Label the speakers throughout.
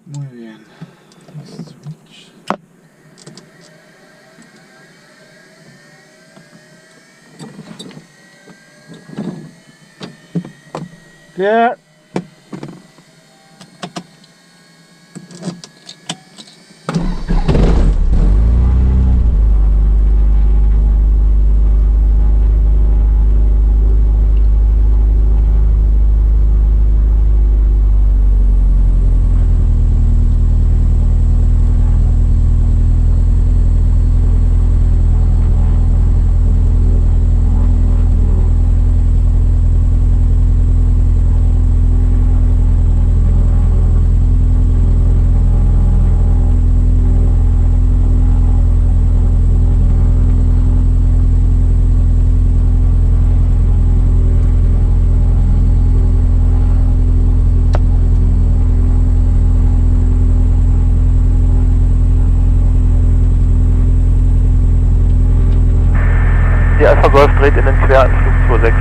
Speaker 1: Muy bien. Switch. Clear.
Speaker 2: Die Alpha Golf dreht in den Quer Flug 26.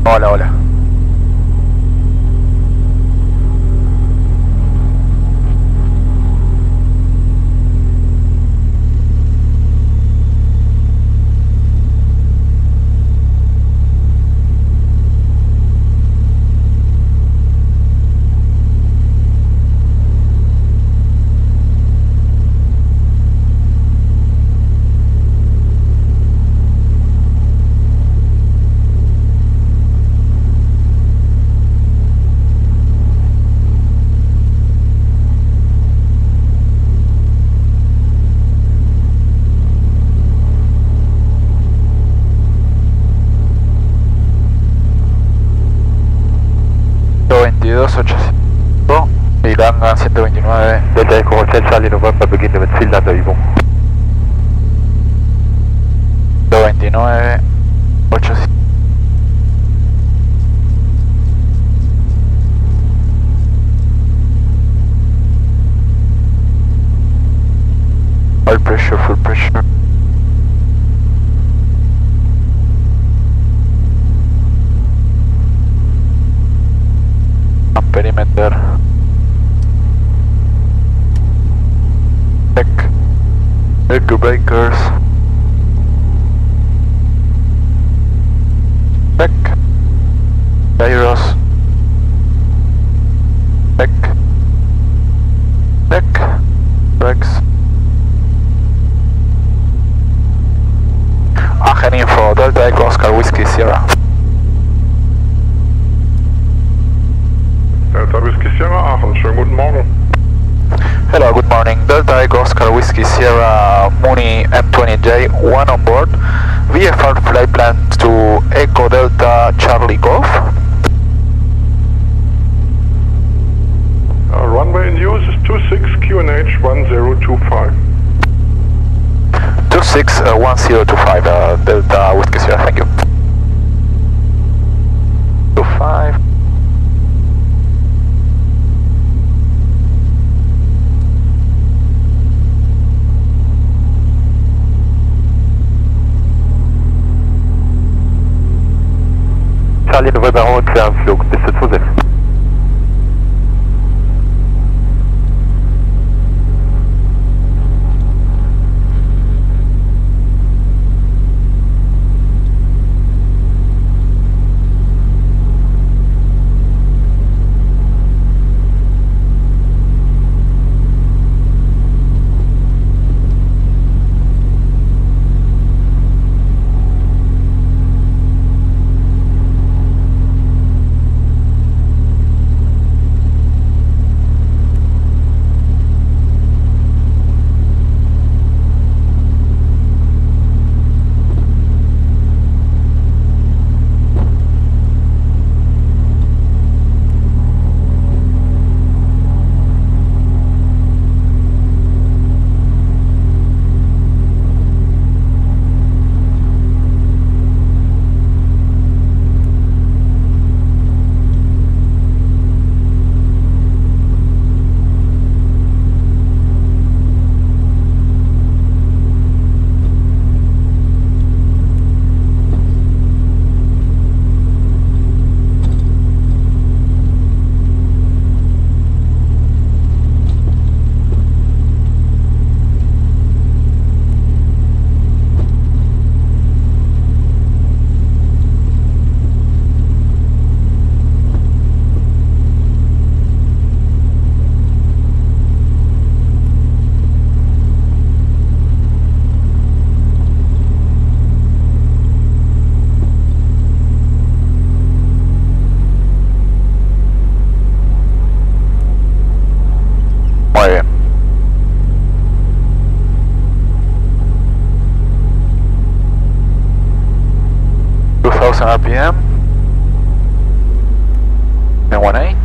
Speaker 2: Hola, hola. Rügen 129, Delta Echo Hotel Charlie November beginnt mit Ziellandeübung. 29, 8. All pressure, full pressure. Perimeter. Check. Echo breakers. Check. Gyros. Check. Check. Brakes. Aachen info, Delta Echo Oscar Whiskey Sierra.
Speaker 3: Delta Whiskey Sierra Aachen, schönen guten Morgen.
Speaker 2: Hello, good morning. Delta Echo Oscar Whiskey Sierra Mooney M20J, 1 on board. VFR flight plan to Echo Delta Charlie Golf.
Speaker 3: Runway in use is 26 QNH 1025.
Speaker 2: 261025, Delta Whiskey Sierra, thank you. 25. Charlie November, Querenflug, bis zu 26. p.m. and 18.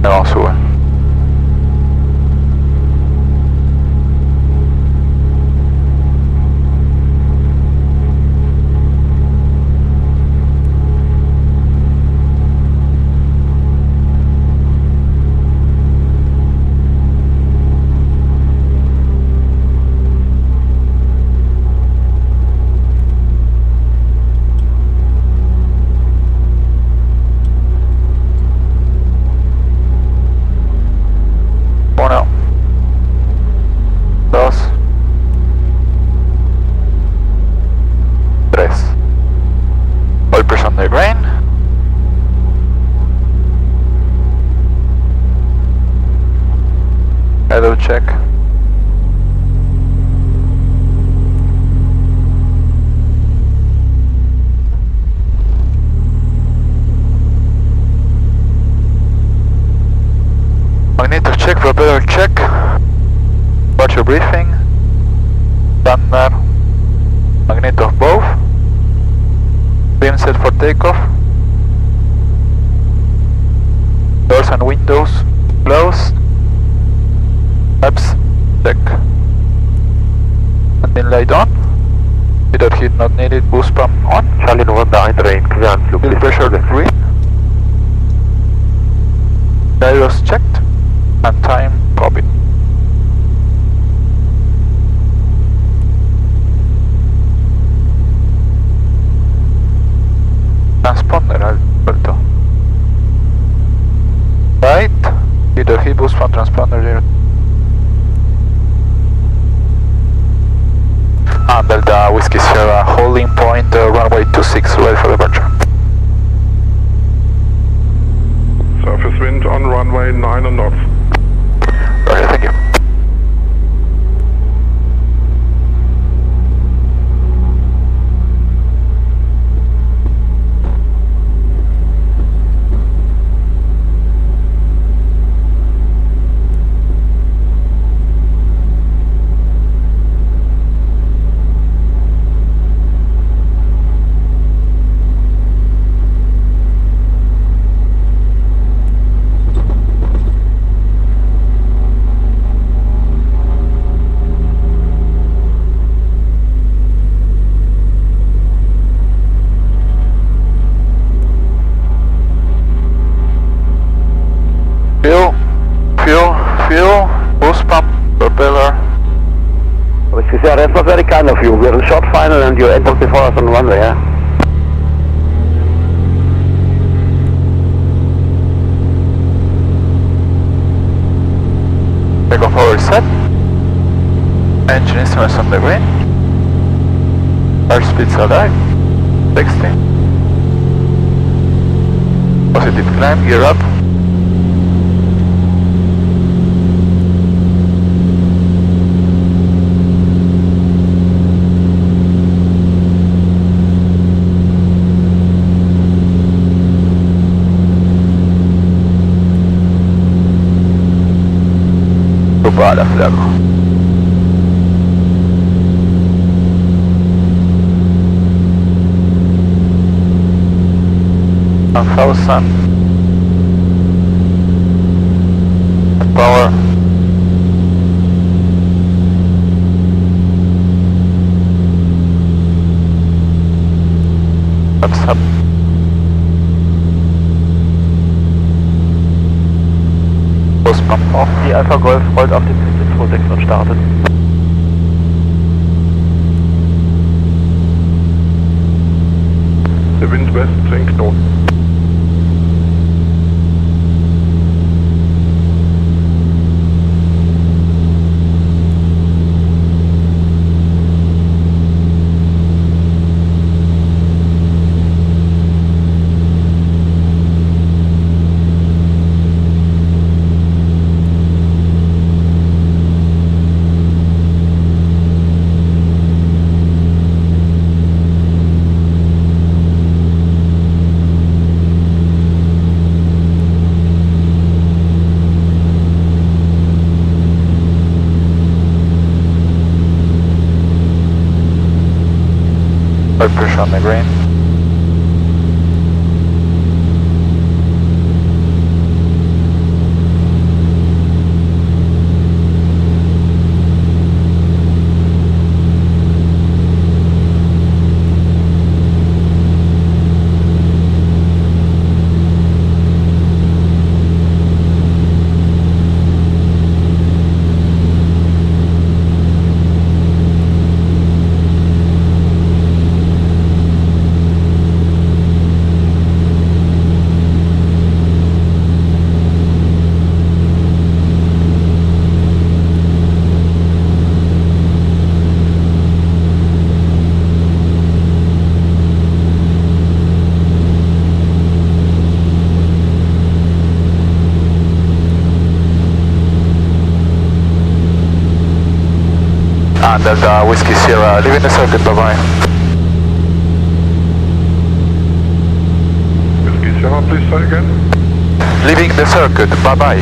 Speaker 2: No, sube. Uno, dos, tres. Oil pressure on the grain. Idle check. Magneto check, propeller check. Watch your briefing. Thunder. Magneto both. Beam set for takeoff. Doors and windows closed. Flaps check. Engine light on. Feeder heat not needed. Boost pump on.
Speaker 4: Charlie November eintrain, clear and
Speaker 2: Fuel pressure green. Gyros checked. And time copied. Transponder alto. Right. Either he boost from transponder there. And Delta Whiskey Sierra holding point runway 26 ready for departure.
Speaker 3: Surface wind on runway 9 knots.
Speaker 2: Okay, thank you. Fuel, boost pump, propeller.
Speaker 4: Whiskey Sierra, that's not very kind of you. We're in short final and you entered before us on the runway, yeah?
Speaker 2: Takeoff power is set. Engine instruments on the green. Airspeeds alive. 60. Positive climb, gear up. Propada flago. Power. Up. Pump off.
Speaker 4: Die Alpha Golf rollt auf die Piste 26 und startet.
Speaker 3: The wind west 10 knots.
Speaker 2: Air pressure on the green. Delta Whiskey Sierra, leaving the circuit, bye-bye.
Speaker 3: Whiskey Sierra, please say again.
Speaker 2: Leaving the circuit, bye-bye.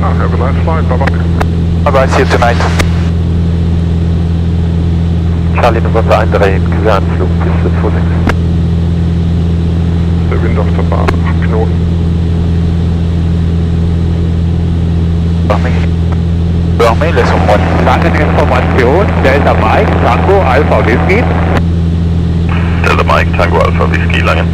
Speaker 3: Ah, have a nice flight, bye-bye.
Speaker 2: Bye-bye, see you tonight.
Speaker 4: Charlie November 13, Gesamtflug, Piste Vorsicht.
Speaker 3: Der Wind auf der Bahn, 8 Knoten.
Speaker 2: Dormi, laisse moi.
Speaker 5: Lange Information, Delta Mike, Tango, Alpha Whisky.
Speaker 6: Delta Mike, Tango Alpha Whisky, Langen.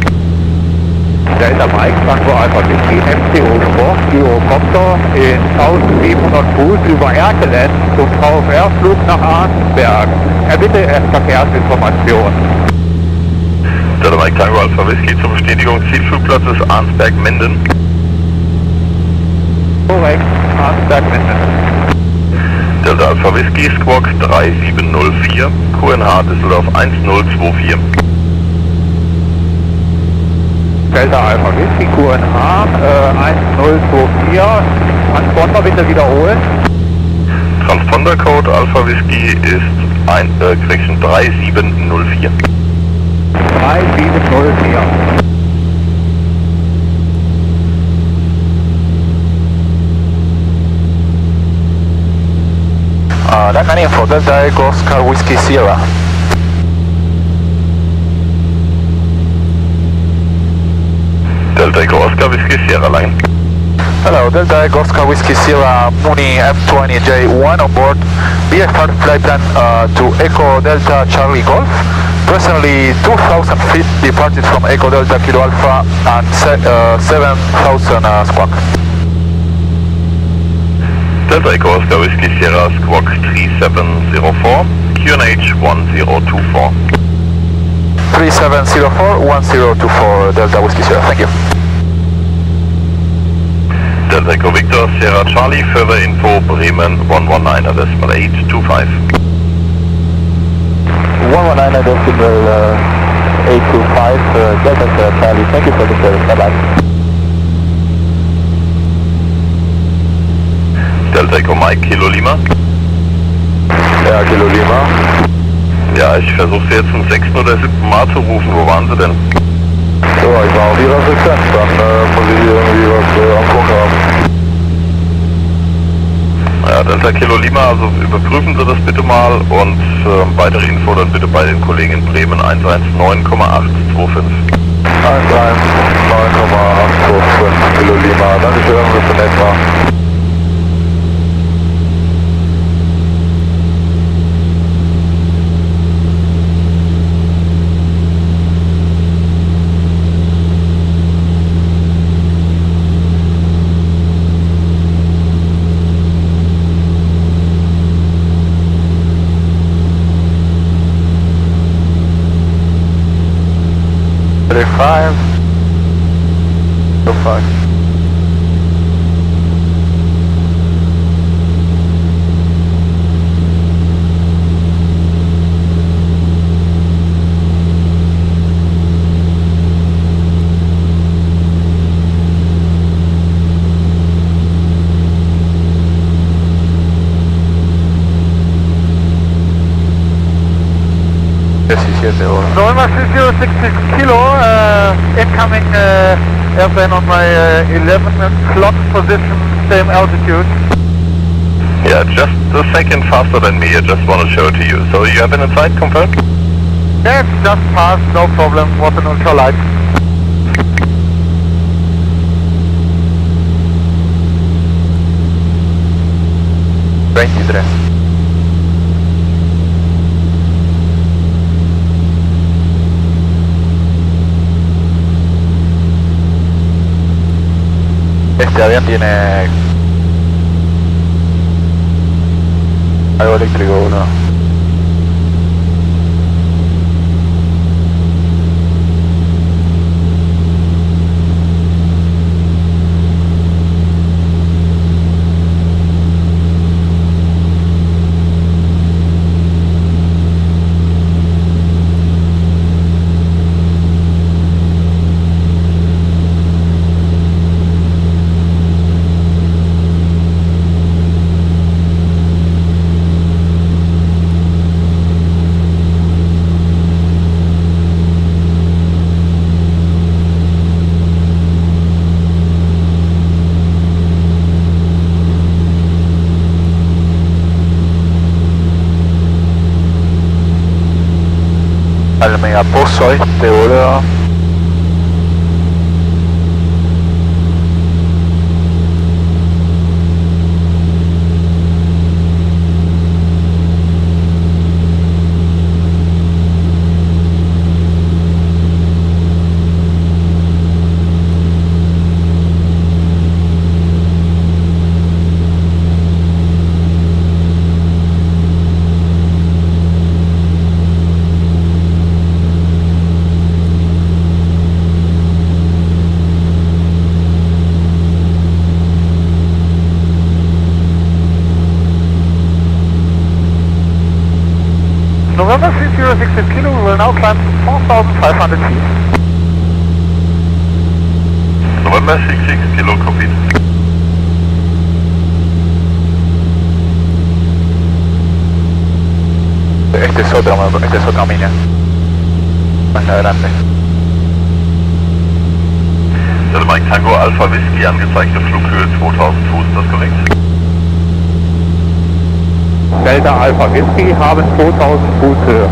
Speaker 5: Delta Mike, Tango Alpha Whisky, MCO Sport, Gyrocopter in 1700 Fuß über Aachen zum VFR-Flug nach Arnsberg. Erbitte Verkehrsinformation.
Speaker 6: Delta Mike, Tango Alpha Whisky zur Bestätigung Zielflugplatz ist Arnsberg-Minden.
Speaker 5: Korrekt, Arnsberg-Minden.
Speaker 6: Delta Alpha Whisky, Squawk 3704, QNH Düsseldorf 1024.
Speaker 5: Delta Alpha Whisky, QNH 1024. Transponder bitte wiederholen.
Speaker 6: Transpondercode Alpha Whisky ist Correction 3704.
Speaker 5: 3704.
Speaker 2: Langan info, Delta Echo Oscar Whiskey Sierra.
Speaker 6: Delta Echo Oscar Whisky Sierra, Langen.
Speaker 2: Hello, Delta Echo Oscar Whiskey Sierra, Mooney M20J1 on board. VFR flight plan to Echo Delta Charlie Golf. Presently 2,000 feet departed from Echo Delta Kilo Alpha and 7,000 squawk.
Speaker 6: Delta Echo Oscar Whisky Sierra, Squawk 3704, QNH 1024.
Speaker 2: 3704 1024 Delta Whiskey Sierra, thank you.
Speaker 6: Delta Echo Victor Sierra Charlie, further info Bremen 119 decimal 825.
Speaker 4: 119 decimal 825, Delta Sierra Charlie, thank you for the service, bye-bye.
Speaker 6: Delta Echo Mike, Kilo Lima.
Speaker 3: Ja, Kilo Lima.
Speaker 6: Ja, ich versuche Sie jetzt zum 6. oder 7. Mal zu rufen. Wo waren Sie denn?
Speaker 3: So, ich war auf Ihrer Frequenz, dann muss ich irgendwie was am Funk haben.
Speaker 6: Ja, Delta Kilo Lima, also überprüfen Sie das bitte mal und weitere Info dann bitte bei den Kollegen in Bremen 119,825.
Speaker 3: 119,825 Kilo Lima, danke schön, dass du nett war.
Speaker 2: Five. So 5.
Speaker 5: November 066 Kilo, incoming airplane on my 11 clock position, same altitude.
Speaker 6: Yeah, just a second faster than me. I just want to show it to you. So you have an inside confirmed?
Speaker 5: Yes, just passed, no problem, was an ultralight.
Speaker 2: Este avión tiene algo eléctrico, uno. Al megapozo este, boludo.
Speaker 5: November 3060 kilo, we will now climb to 4,500 feet.
Speaker 6: November 66 kilo, copied.
Speaker 2: Este es otra mina. Más la grande.
Speaker 6: Delta Mike Tango Alpha Whisky, angezeigte Flughöhe 2000 Fuß, ist das korrekt?
Speaker 5: Delta Alpha Whisky haben 2000 Fuß Höhe.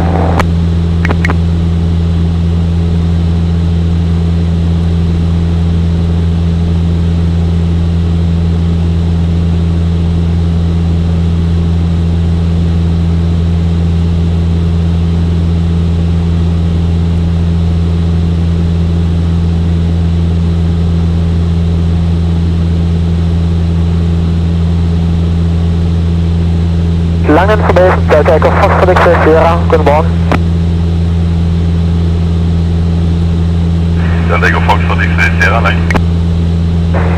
Speaker 4: Lang information, Delta Echo Fox Felix Sierra, guten Morgen.
Speaker 6: Delta Echo Fox Felix Sierra, line.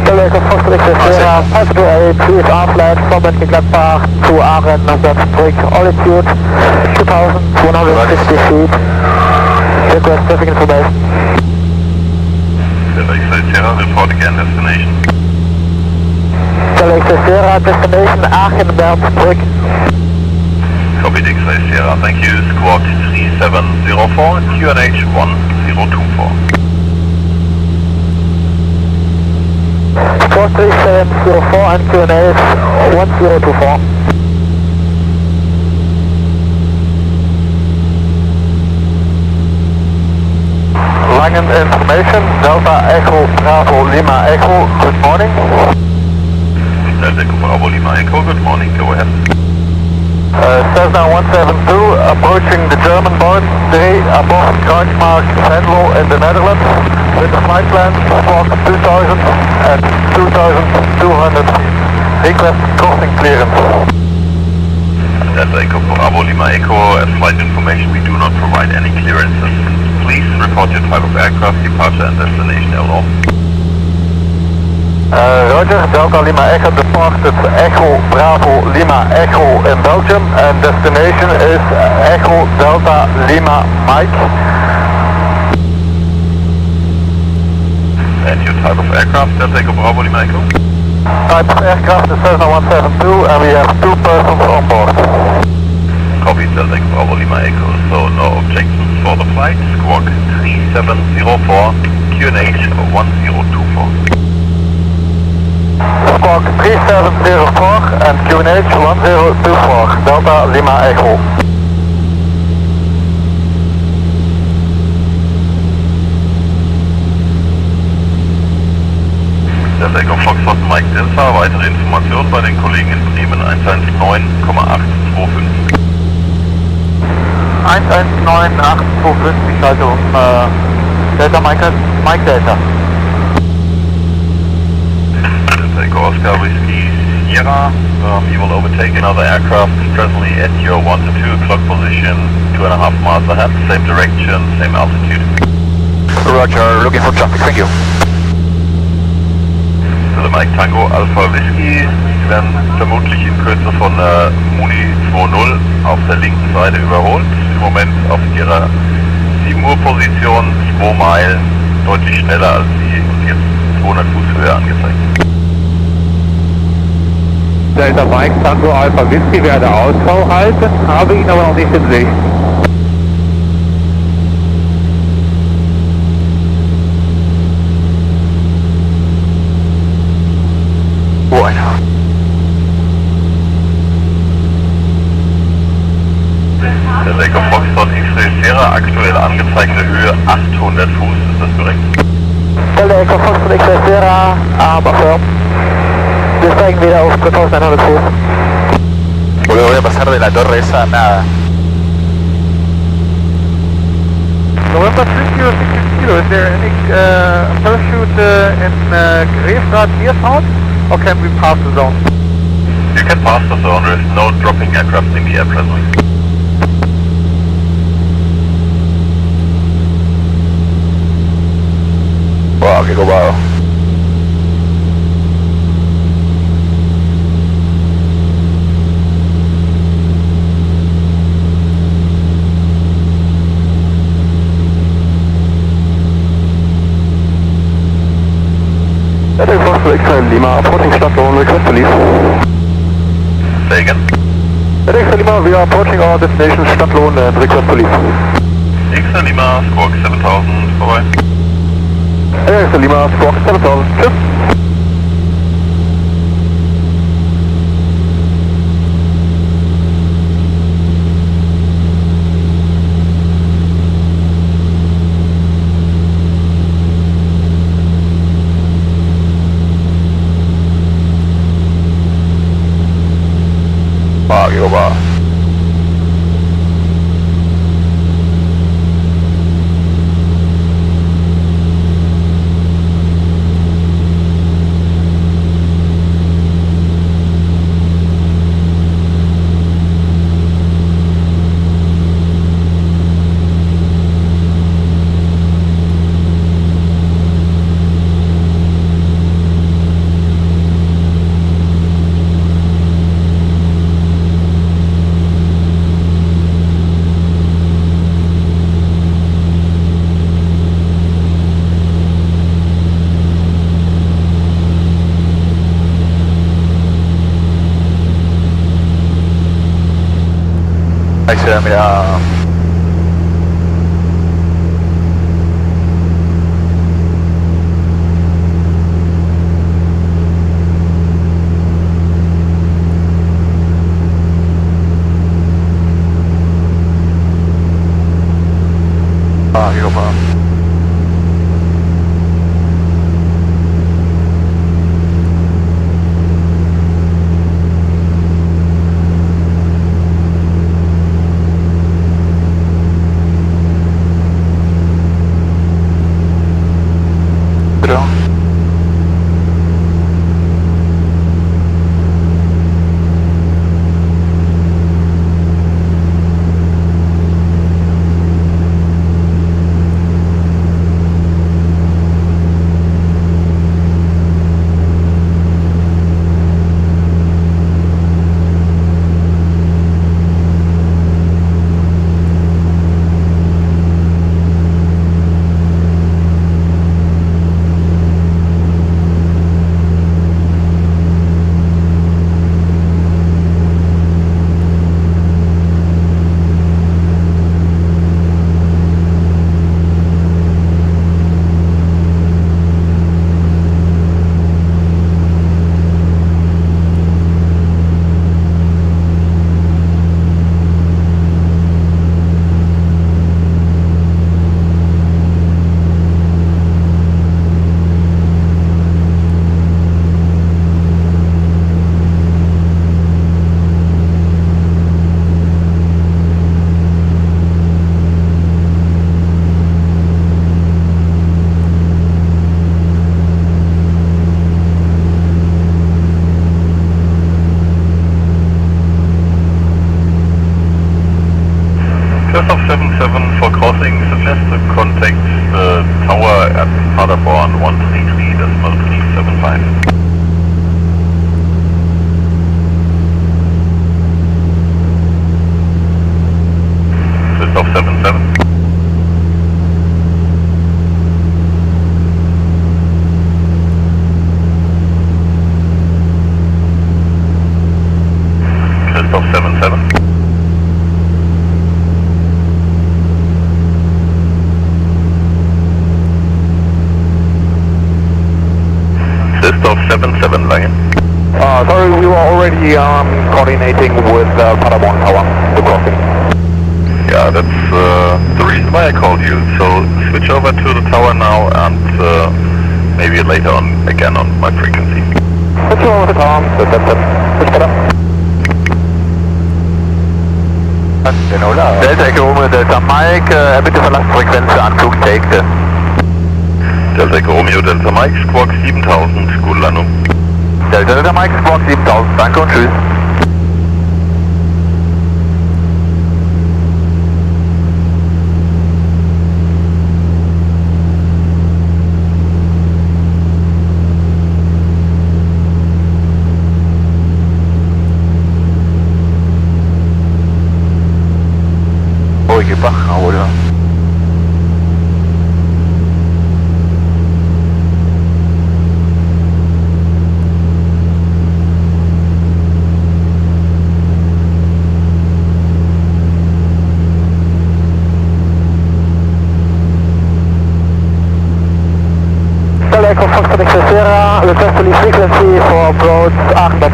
Speaker 4: Delta Echo Fox Felix Sierra, pass to a PSR flight from Mönchengladbach to Aachen, Würzburg, altitude 2,250 feet. Request traffic information.
Speaker 6: Delta X Sierra, report again destination.
Speaker 4: Delta X Sierra, destination Aachen, Würzburg.
Speaker 6: Copy X-Ray Sierra, thank you. Squawk 3704, QNH 1024.
Speaker 4: Squawk 3704 and QNH 1024.
Speaker 5: Langen information, Delta Echo Bravo Lima Echo, good morning.
Speaker 6: Delta Echo Bravo Lima Echo, good morning, go ahead.
Speaker 5: Cessna 172 approaching the German boundary above Kruismark Venlo in the Netherlands with a flight plan of 2000 and 2200 feet. Request crossing clearance.
Speaker 6: Delta Echo Bravo Lima Echo, as flight information we do not provide any clearances. Please report your type of aircraft, departure and destination LO.
Speaker 5: Roger, Delta Lima Echo departed Echo Bravo Lima Echo in Belgium and destination is Echo Delta Lima Mike.
Speaker 6: And your type of aircraft, Delta Echo Bravo Lima Echo?
Speaker 5: Type of aircraft is Cessna 172 and we have 2 persons on board.
Speaker 6: Copy, Delta Echo Bravo Lima Echo, so no objections for the flight. Squawk 3704, QNH 1024.
Speaker 5: Squawk 3704 and QNH 1024, Delta Lima Echo.
Speaker 6: Delta Echo Foxtrot Mike Delta, weitere Informationen bei den Kollegen in Bremen 119,825.
Speaker 5: 119,825, ich halte um Delta Mike Delta.
Speaker 6: Delta Echo Oscar Whiskey Sierra, you will overtake another aircraft presently at your 1 to 2 o'clock position, 2.5 miles ahead, same direction, same altitude.
Speaker 2: Roger, looking for traffic, thank you.
Speaker 6: Also Mike Tango Alpha Whiskey, Sie werden vermutlich in Kürze von Mooney 2.0 auf der linken Seite überholt. Im Moment auf Ihrer 7 Uhr Position, 2 Meilen, deutlich schneller als Sie und jetzt 200 Fuß Höhe angezeigt.
Speaker 5: Delta Mike Tango Alpha Whiskey werde Ausschau halten, habe ihn aber noch nicht in Sicht.
Speaker 2: Bueno.
Speaker 6: Der Delta Foxtrot X-Ray Sierra, aktuell angezeigte Höhe 800 Fuß, ist das korrekt?
Speaker 4: Delta Echo Foxtrot X-Ray Sierra, affirm. Wir steigen wieder auf 3100 Fuß.
Speaker 2: Voy a pasar de la torre esa, nada.
Speaker 5: November 30 Kilo, is there any parachute in Grefrath near south, or can we pass the zone?
Speaker 6: You can pass the zone, there is no dropping aircraft in the air presently.
Speaker 2: Wow, qué copado.
Speaker 3: Delta Foxtrot X-Ray Lima, approaching Stadtlohn, request police.
Speaker 6: Say again.
Speaker 3: Delta X-Ray Lima, we are approaching our destination Stadtlohn and request police.
Speaker 6: X-Ray Lima, Squawk 7000, bye-bye.
Speaker 3: Delta X-Ray Lima, Squawk 7000, tschüss.
Speaker 2: Wow, qué copado. Ahí se ve, mira. Ah, qué copado. Pero
Speaker 6: readiness to contact the tower at Paderborn 133.375. Christoph 77. Christoph 77. Christoph 77, Lange.
Speaker 5: Sorry, we were already coordinating with Paderborn Tower, the crossing.
Speaker 6: Yeah, that's the reason why I called you. So switch over to the tower now and maybe later on again on my frequency.
Speaker 5: Switch over to the tower, switch better.
Speaker 2: Delta Echo Romeo, Delta Mike, bitte verlassen Frequenz an Flugtake.
Speaker 6: Delta Echo Romeo, Delta Mike, Squawk 7000, gute Landung.
Speaker 2: Delta Mike, Squawk 7000, danke und tschüss. Ruhige Bach, oder?
Speaker 4: Delta Echo Foxtrot X-ray Sierra, request to leave frequency for approach Aachen back.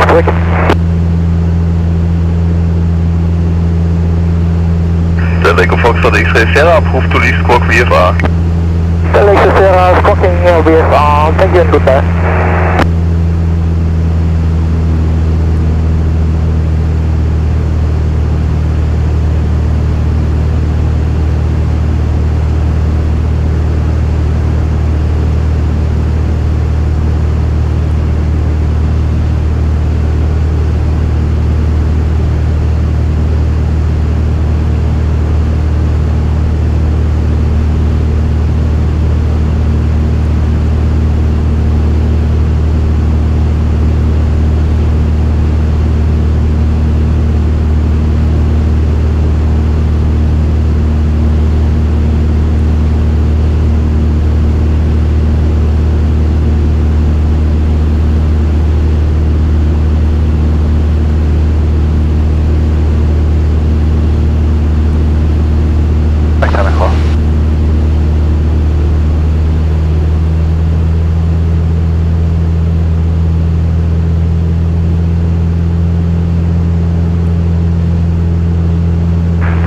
Speaker 6: Delta Echo Foxtrot X-ray Sierra, approved to leave Squawk VFR.
Speaker 4: Delta X-ray Sierra, squawking VFR, thank you and goodbye.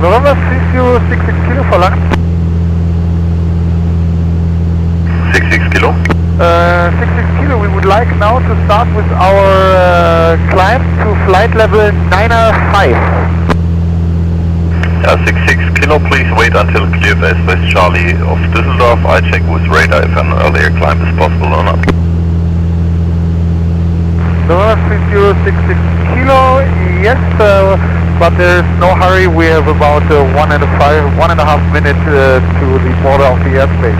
Speaker 5: November 3066 Kilo verlangt.
Speaker 6: 66 Kilo.
Speaker 5: 66 Kilo, we would like now to start with our climb to flight level 905.
Speaker 6: 66 Kilo, please wait until clear for West Charlie of Düsseldorf. I check with radar if an earlier climb is possible or not.
Speaker 5: November 3066 Kilo, yes, but there is no hurry. We have about 1.5 minutes to the border of the airspace.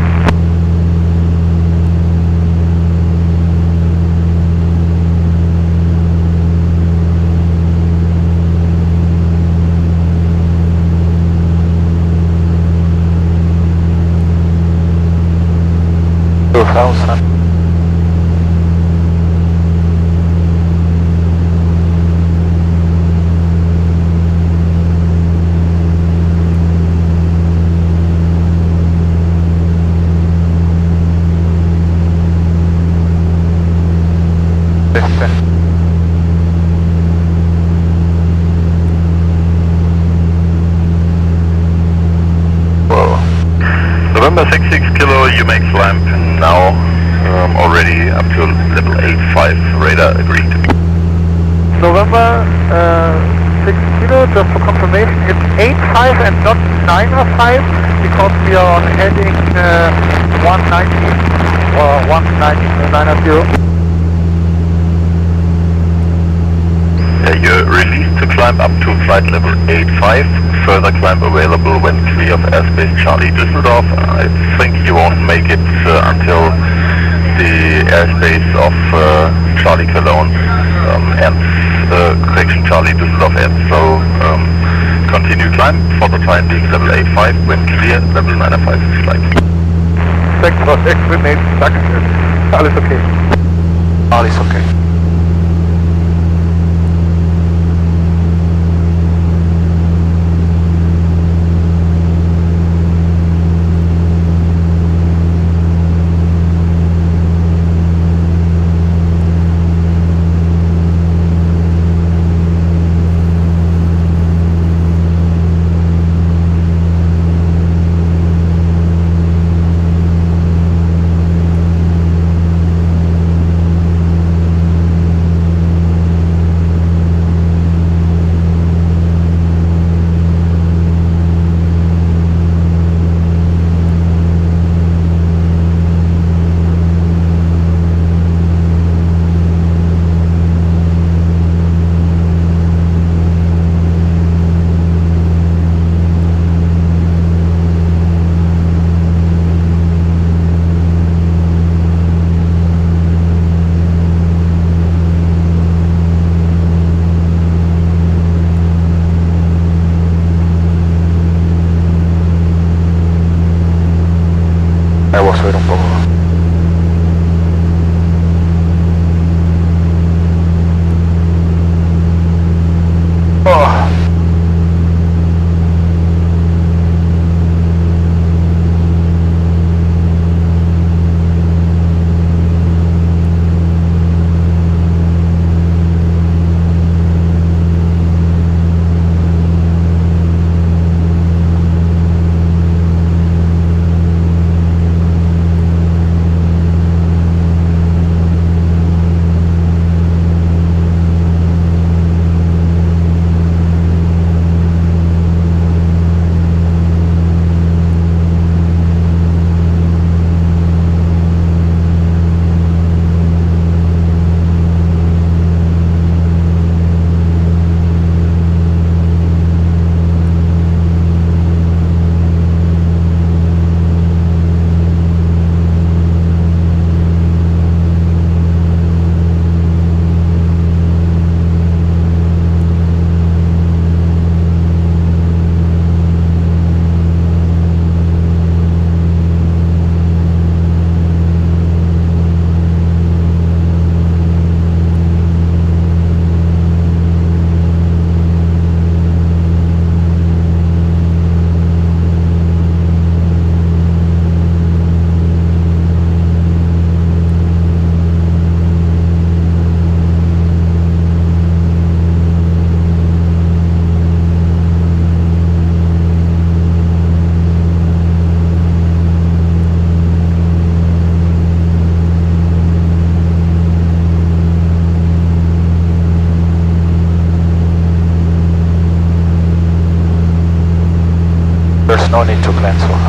Speaker 6: November 66 Kilo, you make climb now, already up to level 85, radar agreed.
Speaker 5: November 6 Kilo, just for confirmation, it's 85 and not 905 because we are on heading 190 or 190.
Speaker 6: You're released to climb climb up to flight level 85. Further climb available when clear of airspace Charlie Düsseldorf. I think you won't make it until the airspace of Charlie Cologne ends, correction, Charlie Düsseldorf ends. So continue climb, for the time being level 85, when clear, level 95 is flight.
Speaker 5: Thanks for the explanation, danke schön. Alles okay.
Speaker 2: Alles okay. Devo subire un poco. There's no need to cancel.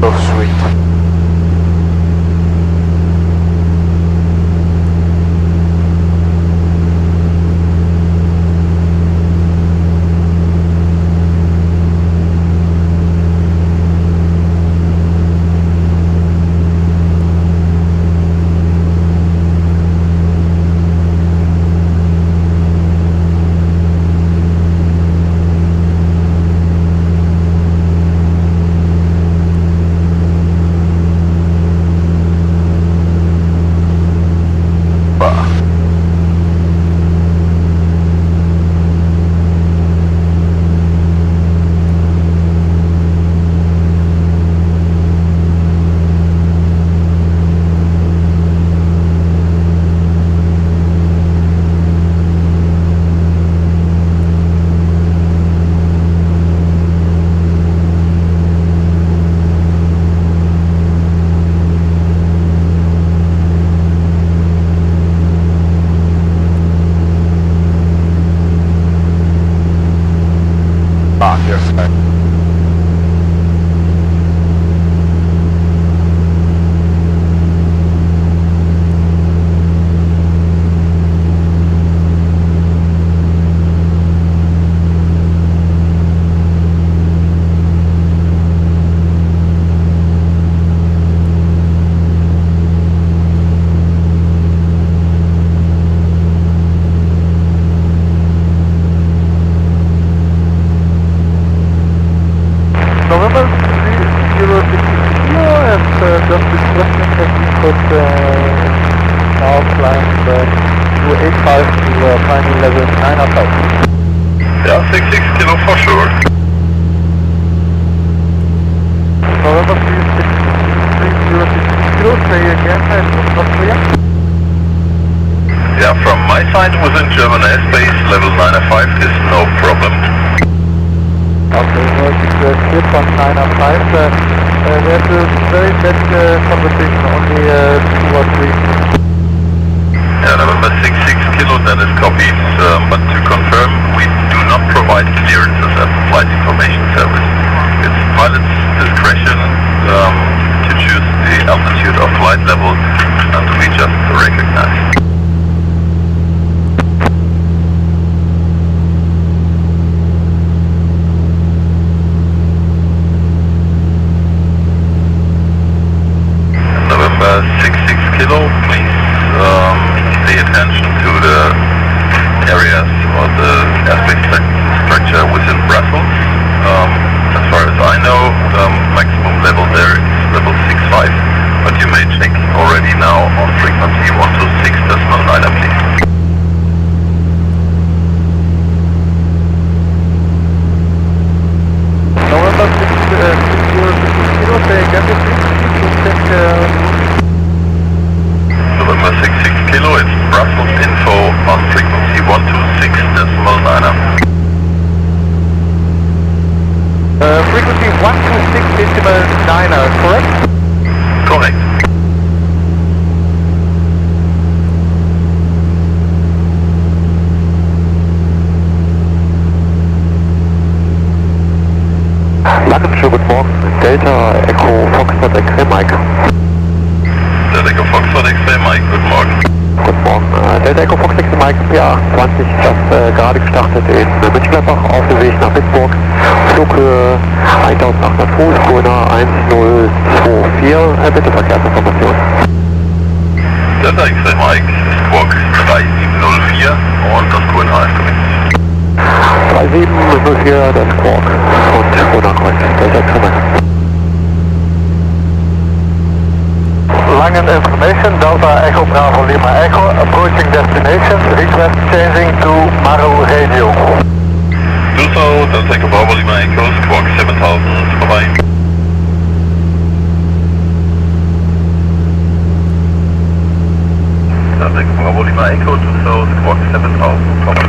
Speaker 1: Echo 3.
Speaker 6: Yeah, 66 kilo for sure.
Speaker 1: November 360 kilo, say again, not clear.
Speaker 6: Yeah, from my side within German airspace, level 905 is no problem.
Speaker 1: Okay, well, it's clear from 905. There's a very bad conversation, only 2 or 3.
Speaker 6: Yeah, November 66 kilo, that is copied. But to confirm, we do not provide clearances at the Flight Information Service. It's pilot's discretion to choose the altitude or flight level, and we just recognize. November 66 kilo, please pay attention to the areas or the airspace structure within Brussels. As far as I know, maximum level there is level 65, but you may check already now on frequency 126.9, please.
Speaker 1: November 60 kilo, say again, please, to check
Speaker 6: November 66 kilo, it's Brussels info on frequency 126.9.
Speaker 1: frequency 126.9, correct?
Speaker 6: Correct.
Speaker 4: Schönen guten Morgen, Delta Echo Foxtrot X-Ray Mike.
Speaker 6: Delta Echo Foxtrot X-Ray Mike, guten Morgen.
Speaker 4: Guten Morgen, Delta Echo Fox X-Ray Mike, PA20, das gerade gestartet in Münchengladbach auf dem Weg nach Pittsburgh. Flughöhe 1800 Fuß, Corona 1024, bitte Verkehrsinformation.
Speaker 6: Delta X-Ray Mike, Squawk 3704 und das QNH ist korrekt.
Speaker 4: 3704, das Quark und Corona korrekt, Delta X-Ray Mike.
Speaker 1: Langen information, Delta Echo Bravo Lima Echo, approaching destination, request changing to Maru Radio.
Speaker 6: Do so, Delta Echo Bravo Lima Echo, Squawk 7000, vorbei. Delta Echo Bravo Lima Echo, do so, Squawk 7000, vorbei.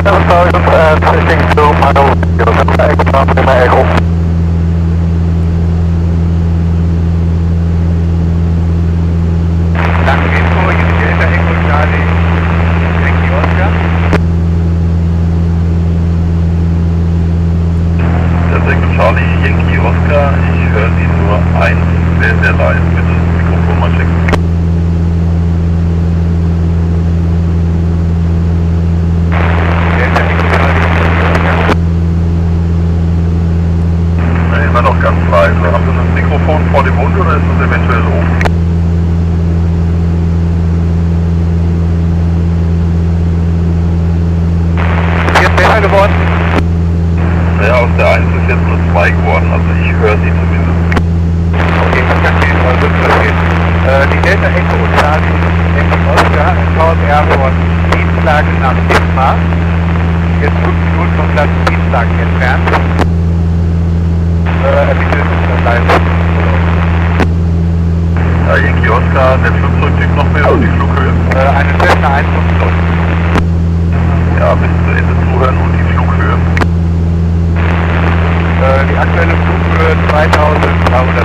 Speaker 1: 7000 and switching to Maru Radio, Delta Echo Bravo Lima Echo.
Speaker 6: Echo Charlie, Yankee Oscar, ich höre Sie nur sehr, sehr leise. Bitte das Mikrofon mal checken. Ne, immer noch ganz leise. Haben Sie das Mikrofon vor dem Mund oder ist das eventuell oben?
Speaker 5: Jetzt besser geworden?
Speaker 6: Ja, aus der 1 ist jetzt eine 2 geworden, also ich höre Sie zumindest.
Speaker 5: Okay, das kann gehen, also das geht. Die Delta Echo Charlie, Echo Oscar, VSR von Dienstag nach Bismarck. Jetzt 5 Minuten vom Platz Dienstag entfernt. Bitte leise.
Speaker 6: Ja, Yankee Oscar, der Flugzeugtyp noch mehr und die Flughöhe?
Speaker 5: Eine Cessna 150.
Speaker 6: Ja, bis zu Ende zuhören und die Flughöhe.
Speaker 5: Die aktuelle Flughöhe 2300.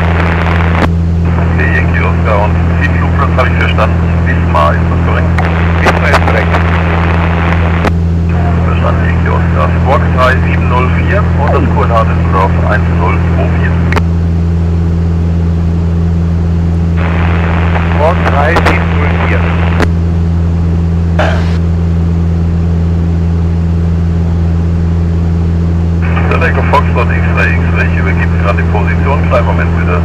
Speaker 6: Okay, Yankee Oscar und Zielflugplatz habe ich verstanden. Wismar, ist das korrekt?
Speaker 5: Wismar ist korrekt.
Speaker 6: Verstanden, Yankee Oscar. Squawk 3704 und das Koordinat ist Trough 1024.
Speaker 5: Squawk 3704.
Speaker 6: Der Echo Foxtrot X-Ray, ich übergebe gerade die Position. Kleinen Moment bitte.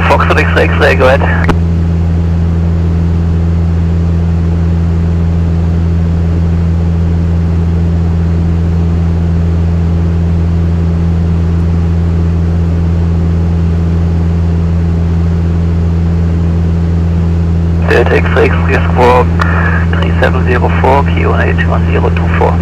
Speaker 4: Foxtrot X-Ray, go ahead. Delta X-Ray, Squawk 3704, QNH 1024.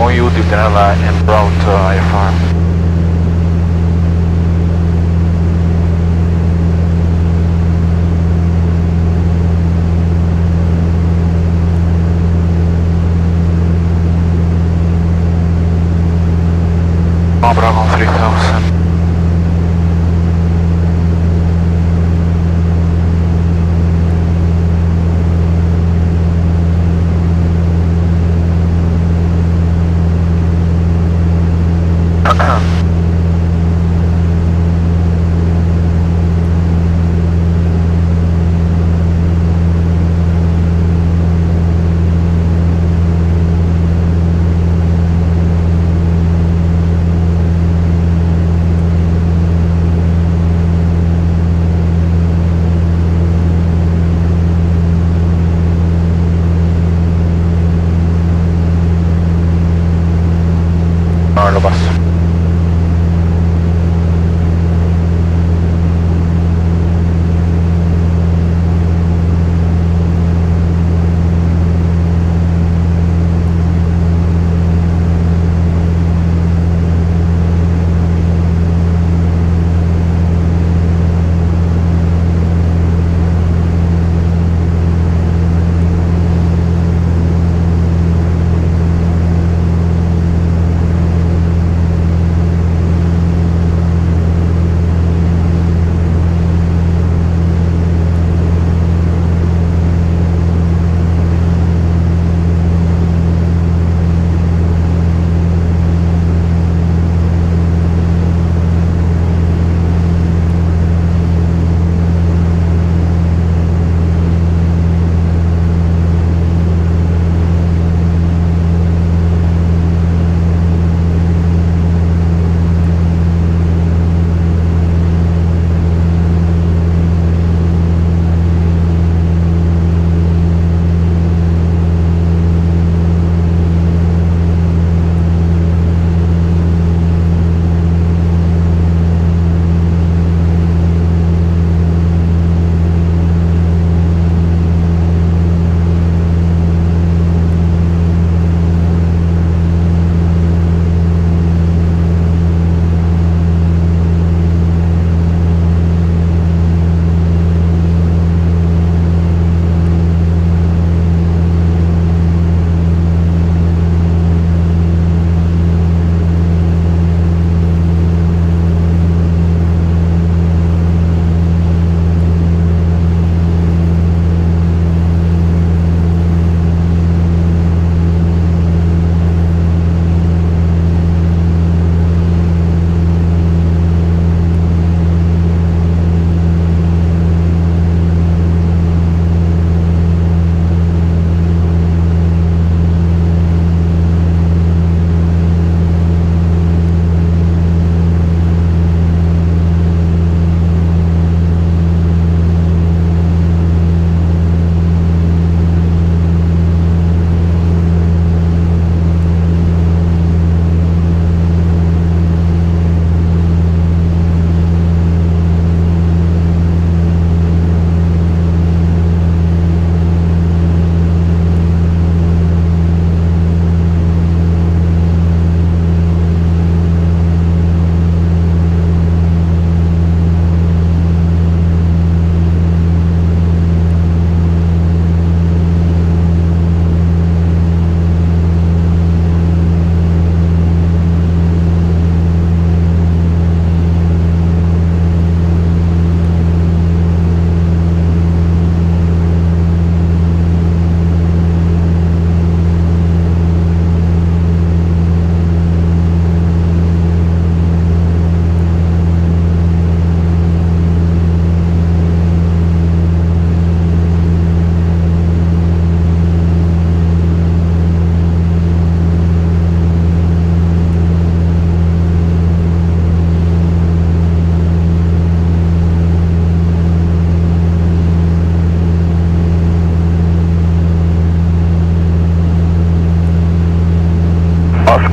Speaker 2: Mooi Dividend en route IFR. Bravo 3000. Ahora lo paso.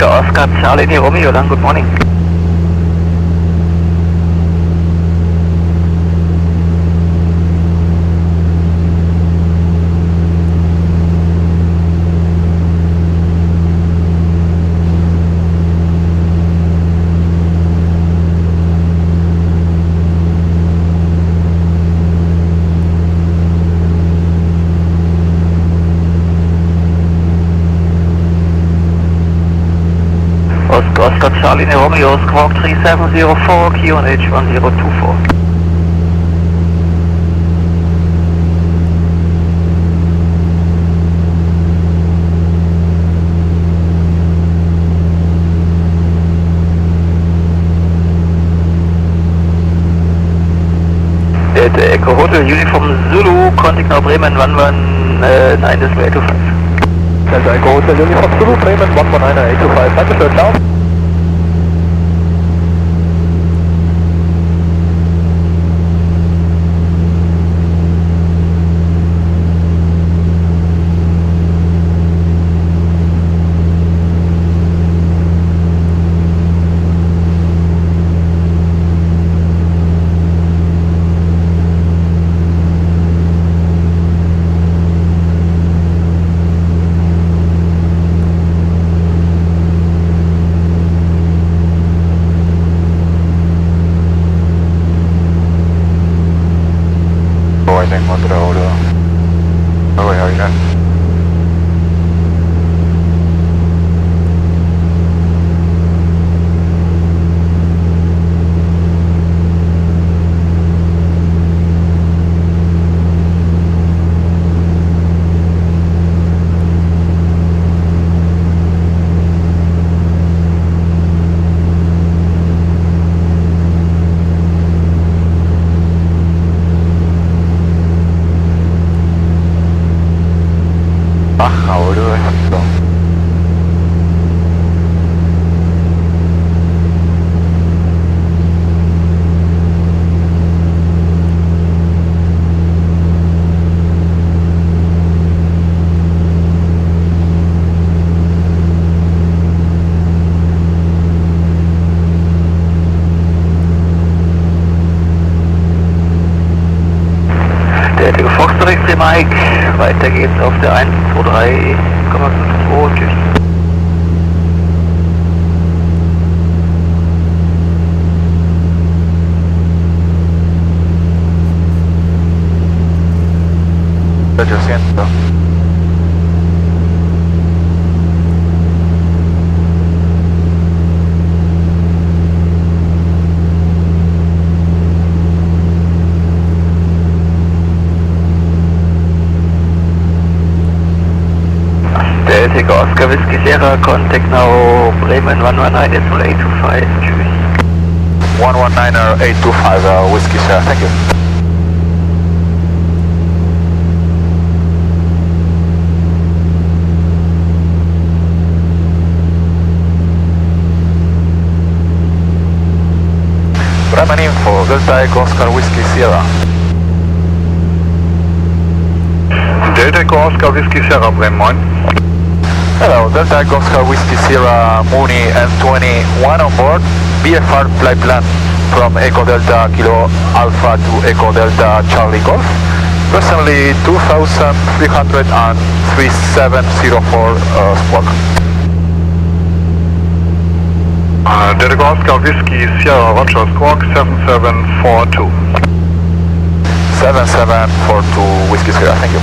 Speaker 7: Oscar Charlie Romeo, then good morning. Charlie Romeo, Squawk 3704, QNH 1024. Delta Echo Hotel Uniform Zulu, contact now Bremen 119 is 825.
Speaker 5: Delta Echo Hotel Uniform Zulu, Bremen 119 825. Dankeschön, ciao.
Speaker 7: Mike, weiter geht's auf der 123,52, tschüss.
Speaker 2: Siento.
Speaker 7: Delta Oscar Whiskey Sierra, contact now Bremen 119 is 825, tschüss.
Speaker 2: 119er 825 Whiskey Sierra, thank you. Bremen Info, Delta Echo Oscar Whiskey Sierra.
Speaker 6: Delta Echo Oscar Whiskey Sierra, Bremen, moin.
Speaker 2: Hello, Delta Echo Oscar Whiskey Sierra, Mooney M21 on board. VFR flight plan from Echo Delta Kilo Alpha to Echo Delta Charlie Golf. Presently 2300 and 3704 squawk.
Speaker 6: Delta Echo Oscar Whiskey Sierra, Roger, squawk 7742.
Speaker 2: 7742 Whiskey Sierra, thank you.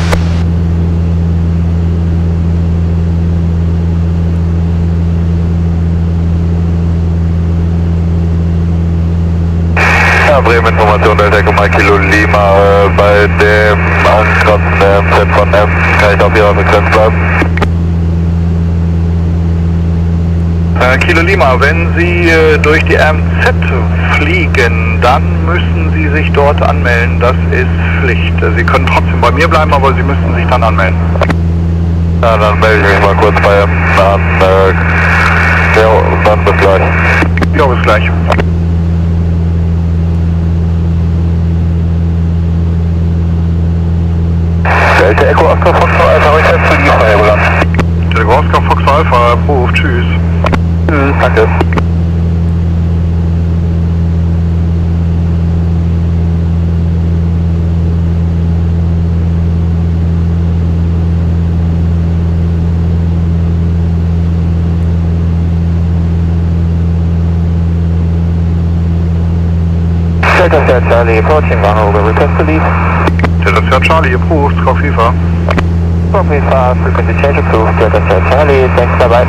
Speaker 3: Bremen Information Delta Echo Mike Kilo Lima, bei dem ankratzenden MZ von M kann ich auf Ihrer Frequenz bleiben.
Speaker 6: Kilo Lima, wenn Sie durch die MZ fliegen, dann müssen Sie sich dort anmelden, das ist Pflicht. Sie können trotzdem bei mir bleiben, aber Sie müssen sich dann anmelden.
Speaker 3: Ja, dann melde ich mich mal kurz bei M an, ja, und dann bis gleich.
Speaker 6: Ja, bis gleich.
Speaker 3: Delta Echo Oscar Fox Alpha, ich jetzt für die Feuerwehr.
Speaker 6: Delta Echo Oscar Fox Alpha, Ruf, tschüss.
Speaker 3: Tschüss, danke. Delta Sierra Charlie, approaching runway, request to leave.
Speaker 6: Delta Sierra Charlie, approved, Frau FIFA.
Speaker 3: Frau FIFA, frequency change approved, Delta Sierra Charlie, thanks, bye bye.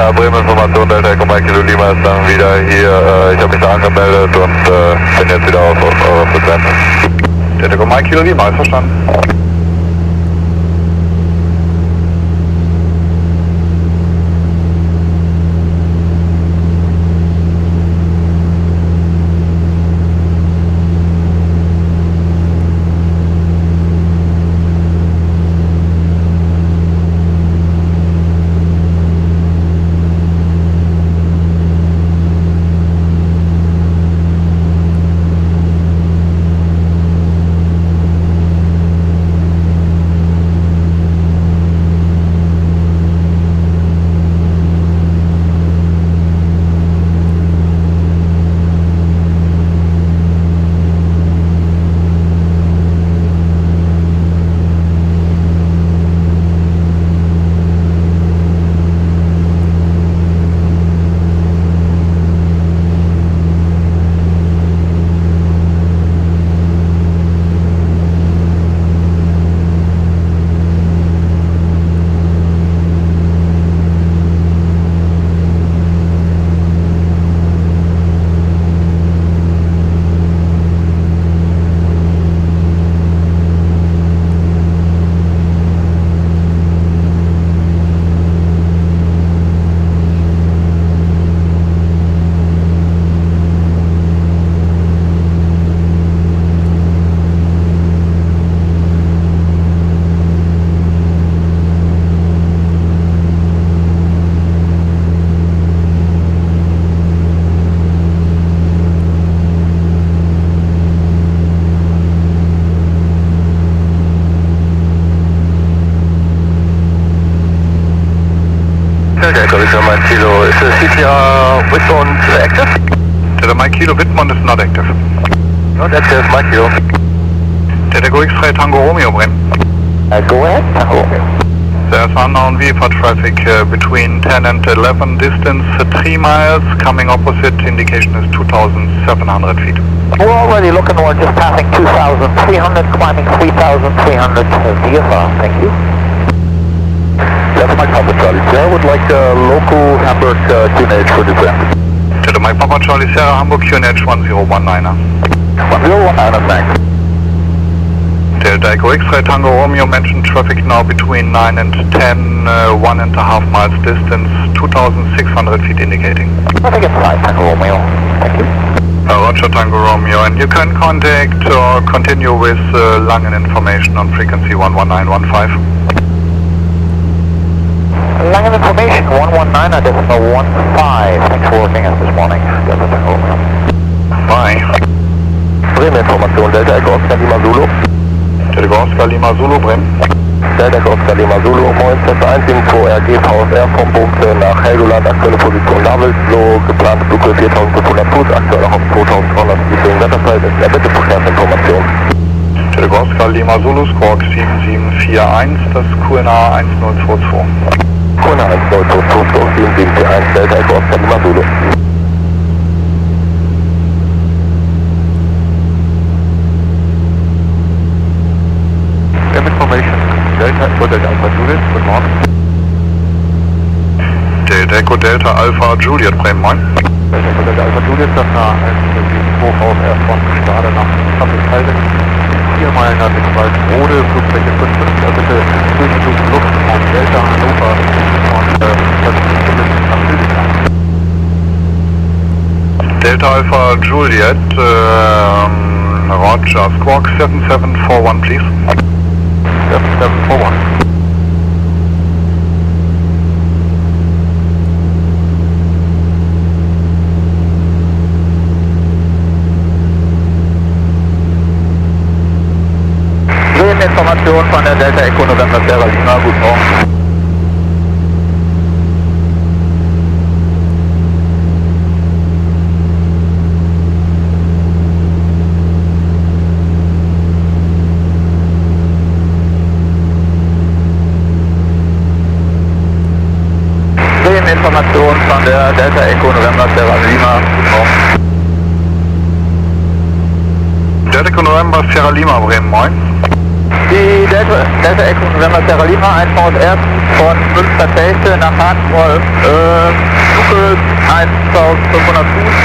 Speaker 3: Ja, Bremen-Information, Delta Echo Mike Kilo Lima ist dann wieder hier. Ich habe mich da angemeldet und bin jetzt wieder auf eurer Frequenz.
Speaker 2: Delta Echo Mike Kilo Lima, ist verstanden.
Speaker 3: Delta Mike Kilo, is the CTR Whitmont active?
Speaker 2: Delta Mike Kilo Whitmont is not active.
Speaker 3: Not active, Mike Kilo.
Speaker 2: Delta Echo X-Ray Tango Romeo, Bremen.
Speaker 4: Go ahead, Tango Romeo.
Speaker 2: There's unknown VFR traffic between 10 and 11, distance 3 miles, coming opposite, indication is 2,700 feet.
Speaker 4: We're already looking, we're just passing 2,300, climbing 3,300 VFR, thank you.
Speaker 3: That's Mike Papa Charlie. I would like local Hamburg QNH for descent.
Speaker 2: Delta Mike Papa Charlie Sierra Hamburg QNH 1019er.
Speaker 3: 1019er, thanks.
Speaker 2: Delta Echo X-Ray Tango Romeo, mentioned traffic now between 9 and 10, 1.5 miles distance, 2,600 feet indicating.
Speaker 4: Traffic inside, Tango Romeo, thank you.
Speaker 2: Roger Tango Romeo, and you can contact or continue with Langen information on frequency 11915.
Speaker 4: Langen information, 119er, decimal 15. Thanks for working us this morning. Delta Tango Romeo.
Speaker 2: Bye.
Speaker 3: Bremen Information, Delta Echo Oscar Lima Zulu.
Speaker 2: Delta Echo Oscar Lima Zulu, Bremen.
Speaker 3: Delta Echo Oscar Lima Zulu, moin, Center 172, RG VSR vom Punkt nach Helgoland, aktuelle Position Nabelsloh, geplant Flughöhe 4.500 Fuß, aktuell noch auf 2.200 Fuß wegen Wetterverhältnis. Bitte Verkehrsinformation.
Speaker 2: Delta Echo Oscar Lima Zulu, Squawk 7741, das QNA 1022.
Speaker 3: QNA 1022, 7741, Delta Echo Oscar Lima Zulu. Information, Delta Echo Delta Alpha Juliet, guten Morgen.
Speaker 2: Delta Echo Delta Alpha Juliet, Bremen, moin.
Speaker 3: Delta Echo Delta Alpha Juliet, das nach 172 VSR von Stade nach Kappelhalde. 4 Meilen nach Wald Rode, Flugfläche 55, bitte Durchflug Luft auf Delta Hannover und nach Süden.
Speaker 2: Delta Alpha Juliet, Roger, Squawk 7741, please.
Speaker 3: 7741. Information von der Delta Echo November Sierra Lima, guten Morgen. Information von der Delta Echo November Sierra Lima, guten Morgen.
Speaker 2: Delta Echo November Sierra Lima, Bremen, moin.
Speaker 3: Die
Speaker 1: Delta Echo November Sierra Lima, Einfahrt erstens von Münster Telte nach Hartwolf, Flughöhe 1500 Fuß,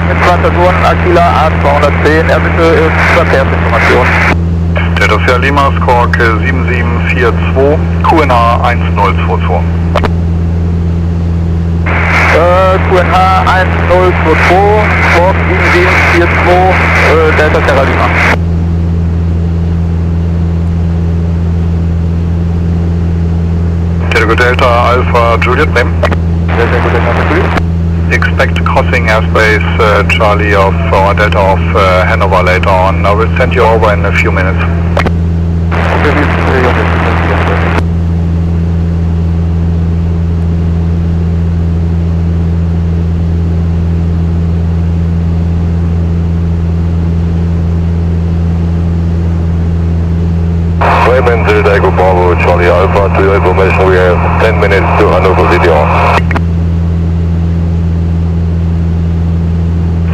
Speaker 1: mit Quantatoren Aquila A210, erbitte Verkehrsinformation.
Speaker 6: Delta Sierra Lima, Squawk 7742, QNH 1022.
Speaker 1: QNH 1022, Squawk 7742, Delta Sierra Lima.
Speaker 6: Delta Alpha Juliet, name.
Speaker 1: Delta Alpha Juliet.
Speaker 6: Expect crossing airspace Charlie of or Delta of Hanover later on. I will send you over in a few minutes.
Speaker 3: Bremen, Delta Echo Bravo, Charlie Alpha, to your information we have 10 minutes to Hanover City Hall.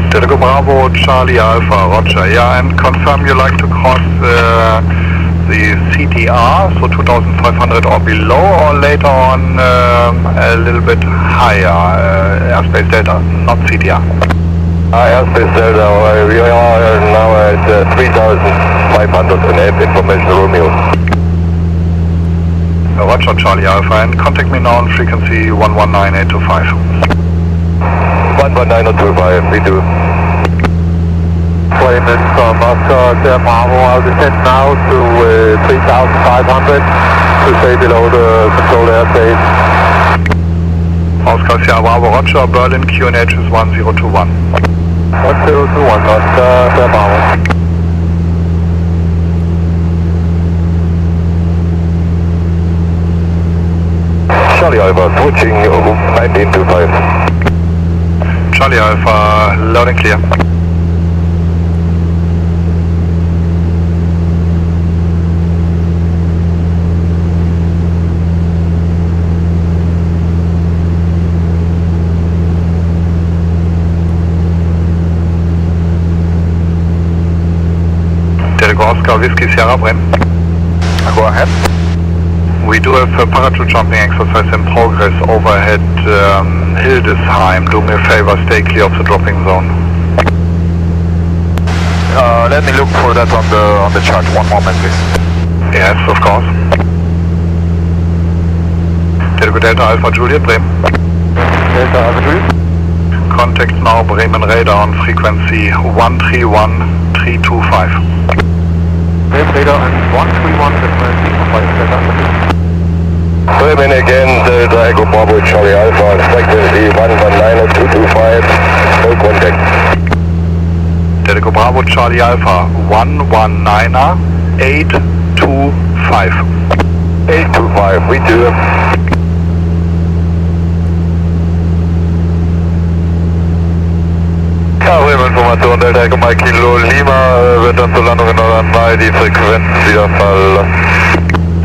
Speaker 6: Delta Bravo, Charlie Alpha, Roger. Yeah, and confirm you like to cross the CTR, so 2500 or below, or later on a little bit higher, airspace Delta, not CTR.
Speaker 3: Airspace Delta, we are now at 3508 information Romeo.
Speaker 6: Roger, Charlie Alpha, and contact me now on frequency 119825.
Speaker 3: 119025, we do.
Speaker 1: Claimant from Oscar Sierra Bravo, I'll descend now to 3500 to stay below the controlled airspace.
Speaker 6: Oscar Sierra Bravo, Roger, Berlin QNH is 1021.
Speaker 1: 1021, Oscar Sierra Bravo.
Speaker 3: Charlie Alpha, switching 1925.
Speaker 6: Charlie Alpha, loud and clear. Delta Oscar Whiskey Sierra Bremen. Go ahead. We do have a parachute jumping exercise in progress overhead Hildesheim. Do me a favor, stay clear of the dropping zone.
Speaker 2: Let me look for that on the chart. One moment, please.
Speaker 6: Yes, of course. Delta Alpha Juliet, Bremen.
Speaker 1: Delta Alpha Juliet.
Speaker 6: Contact now Bremen radar on frequency 131325.
Speaker 1: Bremen radar on 131,
Speaker 3: Bremen again, Delta Echo Bravo, Charlie Alpha, frequency 119025, no contact.
Speaker 6: Delta Echo Bravo, Charlie Alpha, 119825.
Speaker 3: 825, we do. Information, Delta Echo Mike Kilo Lima, wird dann zur Landung in Nordrhein die Frequenz wieder verlassen.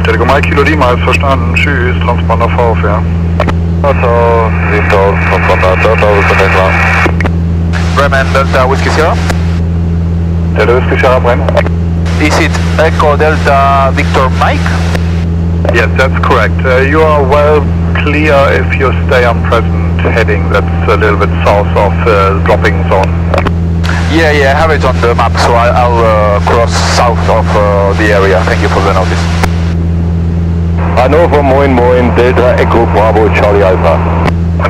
Speaker 6: Delta Echo Mike Kilo Lima ist verstanden, tschüss, Transponder VfR.
Speaker 3: Ciao, 7000, Transponder, Delta, bis zum nächsten Mal.
Speaker 2: Bremen, Delta Whiskey Sierra.
Speaker 6: Delta Whiskey Sierra, Bremen.
Speaker 2: Is it Echo Delta Victor Mike?
Speaker 6: Yes, that's correct. You are well clear if you stay on present heading. That's a little bit south of the dropping zone.
Speaker 2: Yeah, I have it on the map, so I'll cross south of the area. Thank you for the notice.
Speaker 3: Hannover, moin moin, Delta Echo Bravo, Charlie Alpha.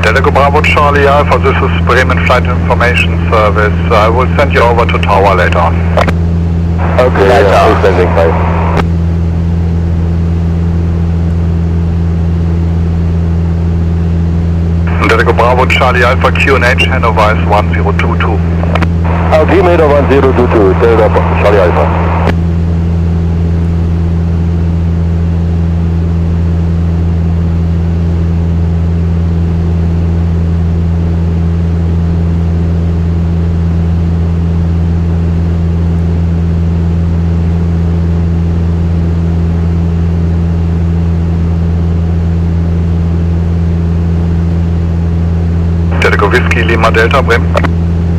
Speaker 6: Delta Echo Bravo, Charlie Alpha, this is Bremen Flight Information Service. I will send you over to tower later on.
Speaker 3: Okay, yeah, standing by.
Speaker 6: Delta Echo Bravo, Charlie Alpha, QNH, Hanover is 1022.
Speaker 3: Altimeter 1022, Delta Charlie Alpha.
Speaker 6: Delta Whiskey Lima Delta, Bremen.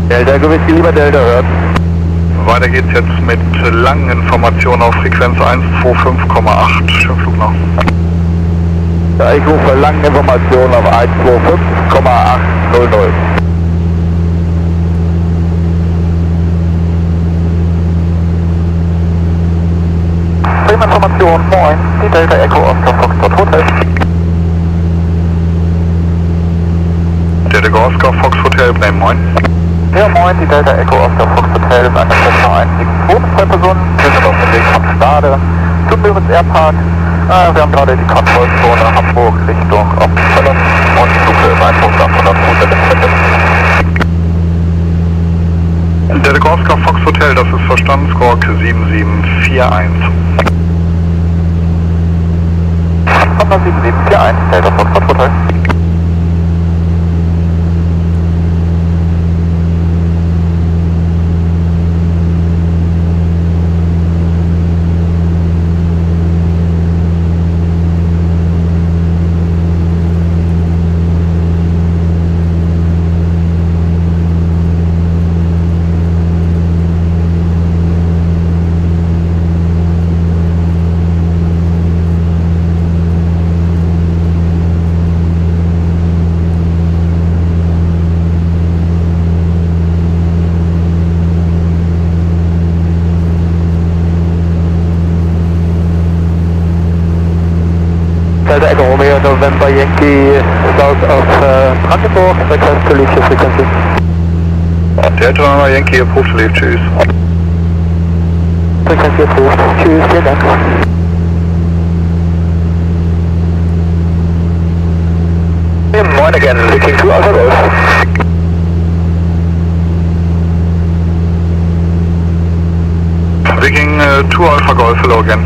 Speaker 1: Delta Whiskey Lima Delta, hört.
Speaker 2: Weiter geht's jetzt mit langen Informationen auf Frequenz 125,8. Schönen Flug noch.
Speaker 5: Ja, ich rufe lange Informationen auf 125,800.
Speaker 1: Information, moin, die Delta Echo Oscar Foxtrot Hotel.
Speaker 2: Delta Oscar Fox Hotel, Bremen, moin.
Speaker 1: Ja, moin, die Delta Echo Oscar Fox Hotel ist eine Cessna 172 mit 2 Personen. Wir sind auf dem Weg von Stade zum Löwens Airpark. Wir haben gerade die Kontrollzone Hamburg Richtung Osten verlassen und die Flughöhe ist 1800 Fuß in der
Speaker 2: Delta Oscar Fox Hotel, das ist verstanden, Squawk 7741.
Speaker 1: 7741, Delta Foxtrot Hotel. Delta Echo Romeo November Yankee south of Brandenburg, request to leave your frequency.
Speaker 2: Delta November Yankee, approved to leave, tschüss.
Speaker 1: Frequency approved, tschüss, vielen Dank.
Speaker 5: Moin again, looking to Alpha Golf.
Speaker 2: Viking 2 Alpha Golf, hello again.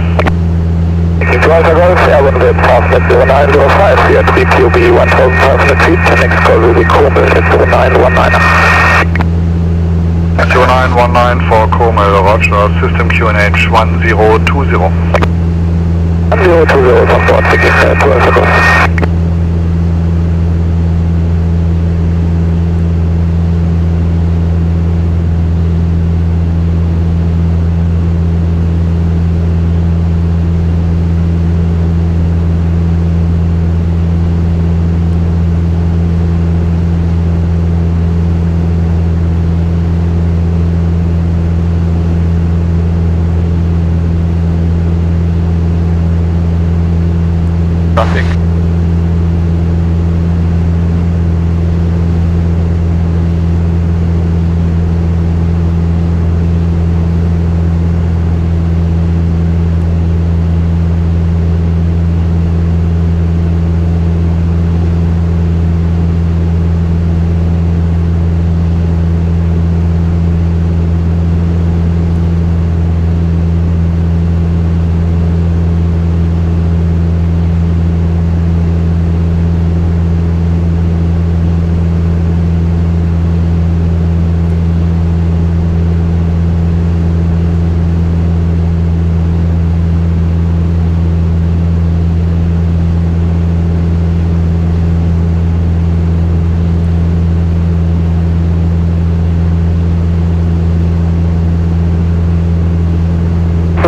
Speaker 5: Looking to Alpha Golf, Airborne with fastnet 0905, we are 3 QB 1500 feet, the next call will be Komel at 0919.
Speaker 2: 0919 for Komel, Roger, system QNH 1020.
Speaker 5: 1020 is on board, Viking 2 Alpha Golf.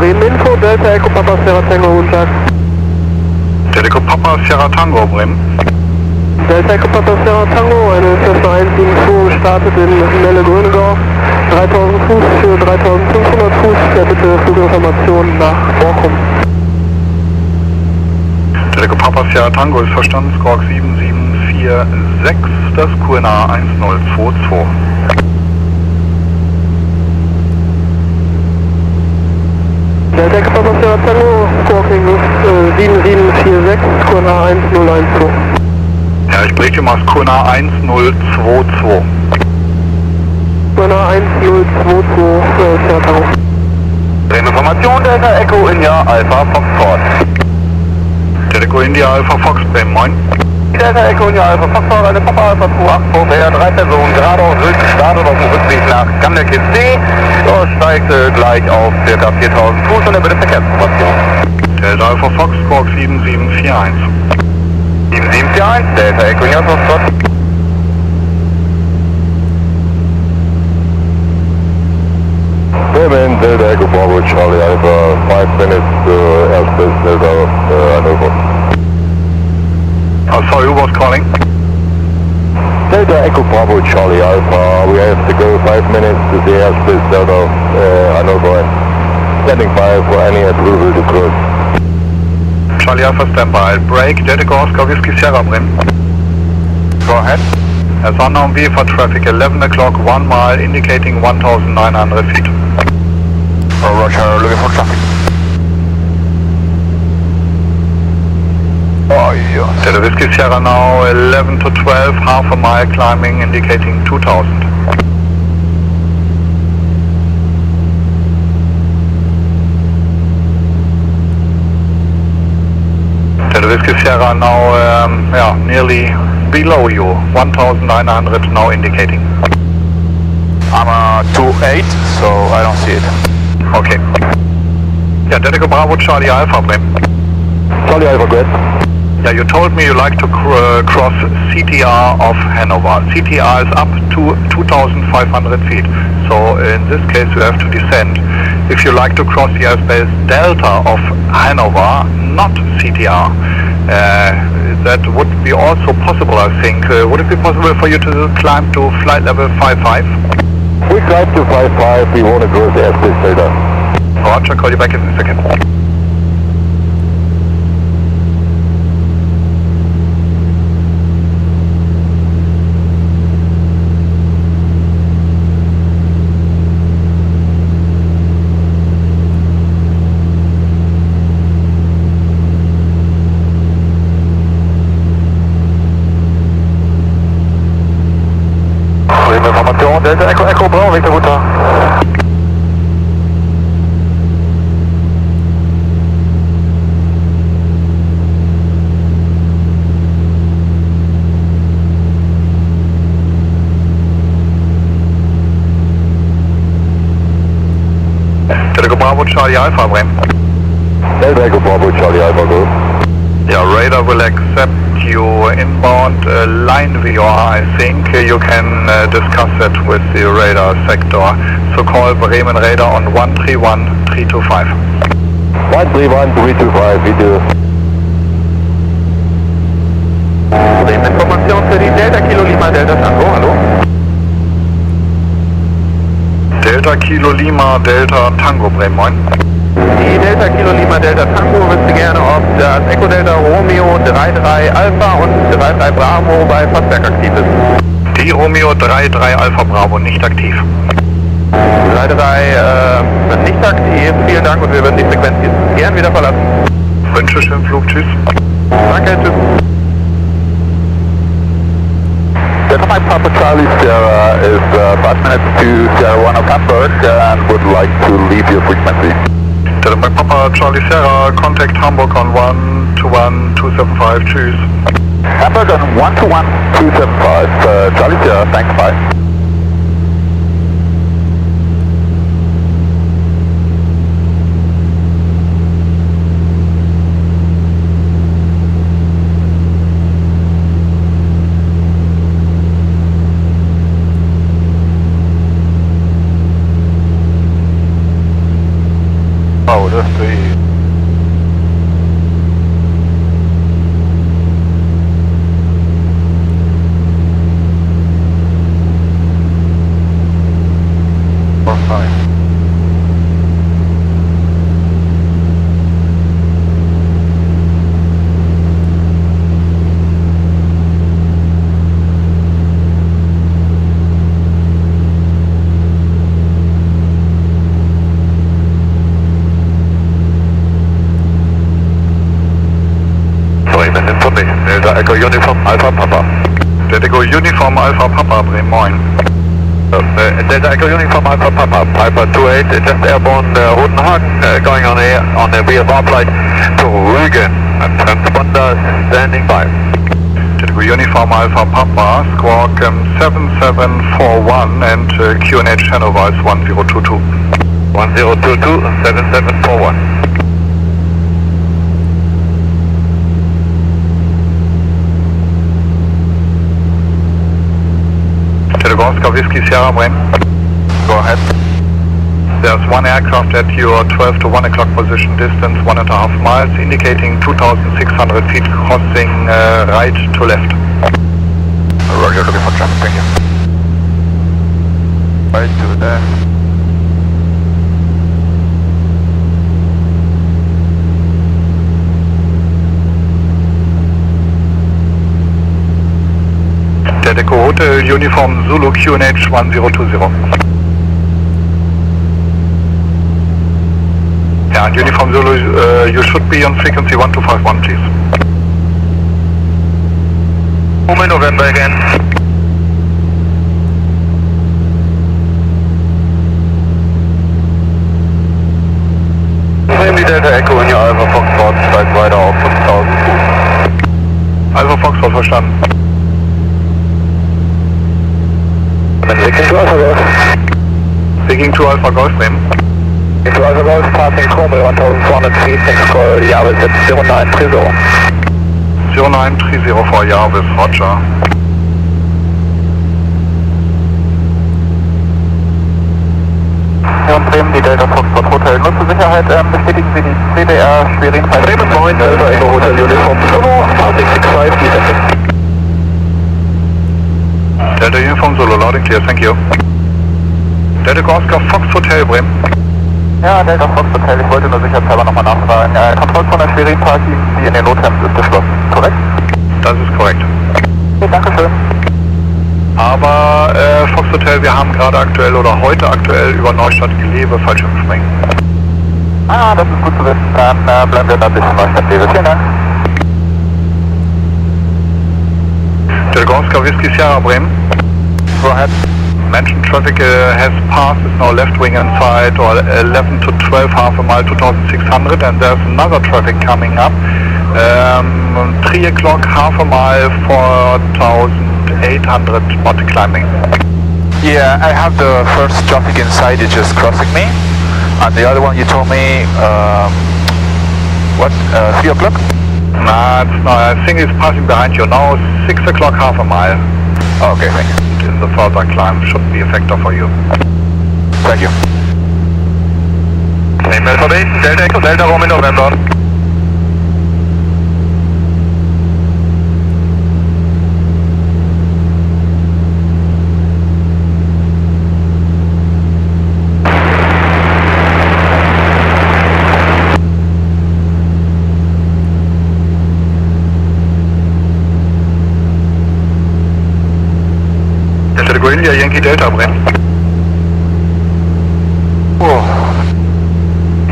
Speaker 1: Info, Delta Echo Papa Sierra Tango, guten Tag.
Speaker 2: Delta Echo Papa Sierra Tango, Bremen.
Speaker 1: Delta Echo Papa Sierra Tango, eine Cessna 172 startet in Melle-Grönegau, 3000 Fuß für 3500 Fuß, der bitte Fluginformationen nach Borkum.
Speaker 2: Delta Echo Papa Sierra Tango ist verstanden, Squawk 7746, das QNA 1022.
Speaker 1: Delta Echo Papa Sierra Tango, Squawking 7746, QNA 1012.
Speaker 2: Ja, ich breche mal das QNA 1022.
Speaker 1: QNA 1022, Sierra Tango.
Speaker 5: Information Delta Echo India Alpha Foxtrot.
Speaker 2: Delta Echo India Alpha Fox, Bremen, moin.
Speaker 5: Delta Echo India Alpha Foxtrot, eine Papa Alpha 28 Vorfähr, 3 Personen, gerade auf Rügen gestartet auf dem Rückweg nach Gammelkind See. So, steigt gleich auf ca. 4000 Fuß und er bitte Verkehrsinformation.
Speaker 2: Delta Alpha Fox, Squawk 7741.
Speaker 5: 7741, Delta Echo India Foxtrot.
Speaker 1: Delta Echo Bravo Charlie Alpha, 5 minutes to airspace Delta Hanover.
Speaker 6: Sorry, who was calling?
Speaker 1: Delta Echo Bravo Charlie Alpha, we have to go 5 minutes to the airspace Delta Hanover and standing by for any approval to cross.
Speaker 6: Charlie Alpha standby. Break, Delta Echo Oscar Whiskey Sierra Brim.
Speaker 2: Go ahead.
Speaker 6: As unknown VFR traffic 11 o'clock, 1 mile indicating 1,900 feet.
Speaker 2: Roger, looking for traffic. Oh, yeah.
Speaker 6: Delta Whiskey Sierra now 11 to 12, half a mile climbing indicating 2,000. Delta Whiskey Sierra now nearly below you, 1,900 now indicating.
Speaker 2: I'm 2-8, so I don't see it.
Speaker 6: Okay. Yeah, Delta Echo Bravo Charlie Alpha Brim.
Speaker 1: Charlie Alpha, great.
Speaker 6: Yeah, you told me you like to cross CTR of Hanover. CTR is up to 2,500 feet. So in this case you have to descend. If you like to cross the airspace Delta of Hanover, not CTR, that would be also possible, I think. Would it be possible for you to climb to flight level 55?
Speaker 1: We climb to 55, we want to cross the airspace Delta.
Speaker 6: Roger, call you back in a second.
Speaker 1: Information, Delta Echo Echo Bravo, Victor Butter.
Speaker 6: Delta Echo Bravo Charlie Alpha, Brim.
Speaker 1: Delta Echo Bravo Charlie Alpha, go.
Speaker 6: Yeah, radar will accept you inbound line VR, I think. You can discuss that with the radar sector. So call Bremen radar on 131325.
Speaker 1: 131325, we do.
Speaker 5: Information für die Delta Kilo Lima Delta Tango, hallo?
Speaker 6: Delta Kilo Lima Delta Tango, Bremen, moin.
Speaker 5: Die Delta Kilo Lima Delta Tango wüsste gerne, ob das Echo Delta Romeo 33 Alpha und 33 Bravo bei Fassberg aktiv ist.
Speaker 6: Die Romeo 33 Alpha Bravo nicht aktiv.
Speaker 5: 33 nicht aktiv, vielen Dank und wir würden die Frequenz jetzt gern wieder verlassen.
Speaker 6: Wünsche schönen Flug, tschüss.
Speaker 5: Danke, tschüss.
Speaker 1: Delta Mike Papa Charlie Sierra is 5 minutes to Sierra 1 of Hamburg and would like to leave your frequency.
Speaker 6: Delta Mike Papa Charlie Sierra, contact Hamburg on 121-275, tschüss.
Speaker 1: Hamburg on 121-275, Charlie Sierra, thanks, bye.
Speaker 2: Oh, that's the...
Speaker 6: Delta Echo Uniform Alpha Papa. Delta Echo Uniform Alpha Papa, Bremen, moin.
Speaker 2: Delta Echo Uniform Alpha Papa, Piper 28, just airborne Roten Hagen, going on a VFR flight to Rügen, and transponder standing by.
Speaker 6: Delta Echo Uniform Alpha Papa, squawk 7741 and QNH Hanover is 1022.
Speaker 2: 1022, 7741.
Speaker 6: Oscar Whiskey Sierra Bremen.
Speaker 2: Go ahead.
Speaker 6: The
Speaker 2: There's one aircraft at your 12 to 1 o'clock position, distance 1.5 miles, indicating 2,600 feet, crossing right to left.
Speaker 6: Roger, looking for traffic, thank you. Right to left.
Speaker 2: Delta Echo Hotel, Uniform Zulu QNH 1020. Yeah, and Uniform Zulu, you should be on frequency 1251, please.
Speaker 6: Mooney November again. Nehmen die Delta Echo in die Alpha Foxtrot, steigt weiter auf 5000 Fuß.
Speaker 2: Alpha Foxtrot verstanden.
Speaker 4: Speaking to Alpha Golf.
Speaker 2: Speaking to Alpha Golf, name.
Speaker 4: Into Alpha Golf, passing Chrome 1400 feet, next call, Jarvis at 0930.
Speaker 2: 0930 for Jarvis, Roger.
Speaker 1: Hier in Bremen, die Delta Foxtrot Hotel. Nur zur Sicherheit bestätigen Sie die CDR Schwerin-Fall.
Speaker 4: Bremen 9, Delta Echo Hotel, Uniform Zulu, passing 65, descending.
Speaker 2: Delta Uniform Zulu, loud and clear, thank you. Delta Oscar Fox Hotel, Bremen.
Speaker 1: Ja, Delta Fox Hotel, ich wollte nur sicherheitshalber nochmal nachfragen. Kontrollzone Schwerin-Park, die in den Nothemd ist geschlossen, korrekt?
Speaker 2: Das ist korrekt.
Speaker 1: Okay, danke schön.
Speaker 2: Aber Fox Hotel, wir haben gerade aktuell oder heute aktuell über Neustadt-Gelewe Fallschirmspringen.
Speaker 1: Ah, das ist gut zu wissen. Dann bleiben wir da ein bisschen Neustadt-Gelewe. Vielen Dank.
Speaker 2: Delta Oscar Whiskey Sierra, Bremen.
Speaker 1: Go ahead.
Speaker 2: Mentioned traffic has passed, is now left wing inside or 11 to 12, half a mile, 2600, and there's another traffic coming up. 3 o'clock, half a mile, 4800 spot climbing.
Speaker 6: Yeah, I have the first traffic inside, it's just crossing me. And the other one you told me, 3 o'clock?
Speaker 2: Nah, it's not, I think it's passing behind you now, 6 o'clock, half a mile.
Speaker 6: Oh, okay, thank you.
Speaker 2: In the further climb should be a factor for you.
Speaker 6: Thank you.
Speaker 2: Name information, Delta Echo, Delta Romeo November. India Yankee Delta Bremen. Oh.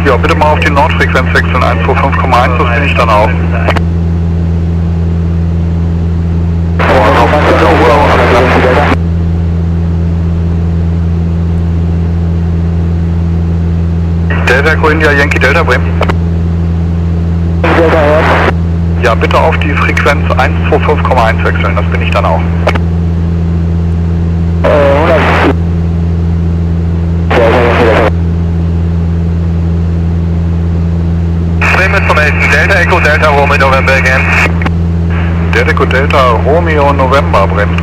Speaker 2: Ja, bitte mal auf die Nordfrequenz wechseln, 125,1, das bin ich dann auch. Delta Echo India Yankee Delta Bremen. Ja, bitte auf die Frequenz 125,1 wechseln, das bin ich dann auch. Frame information, Delta Echo Delta Romeo November again. Delta Echo Delta Romeo November, Bremen.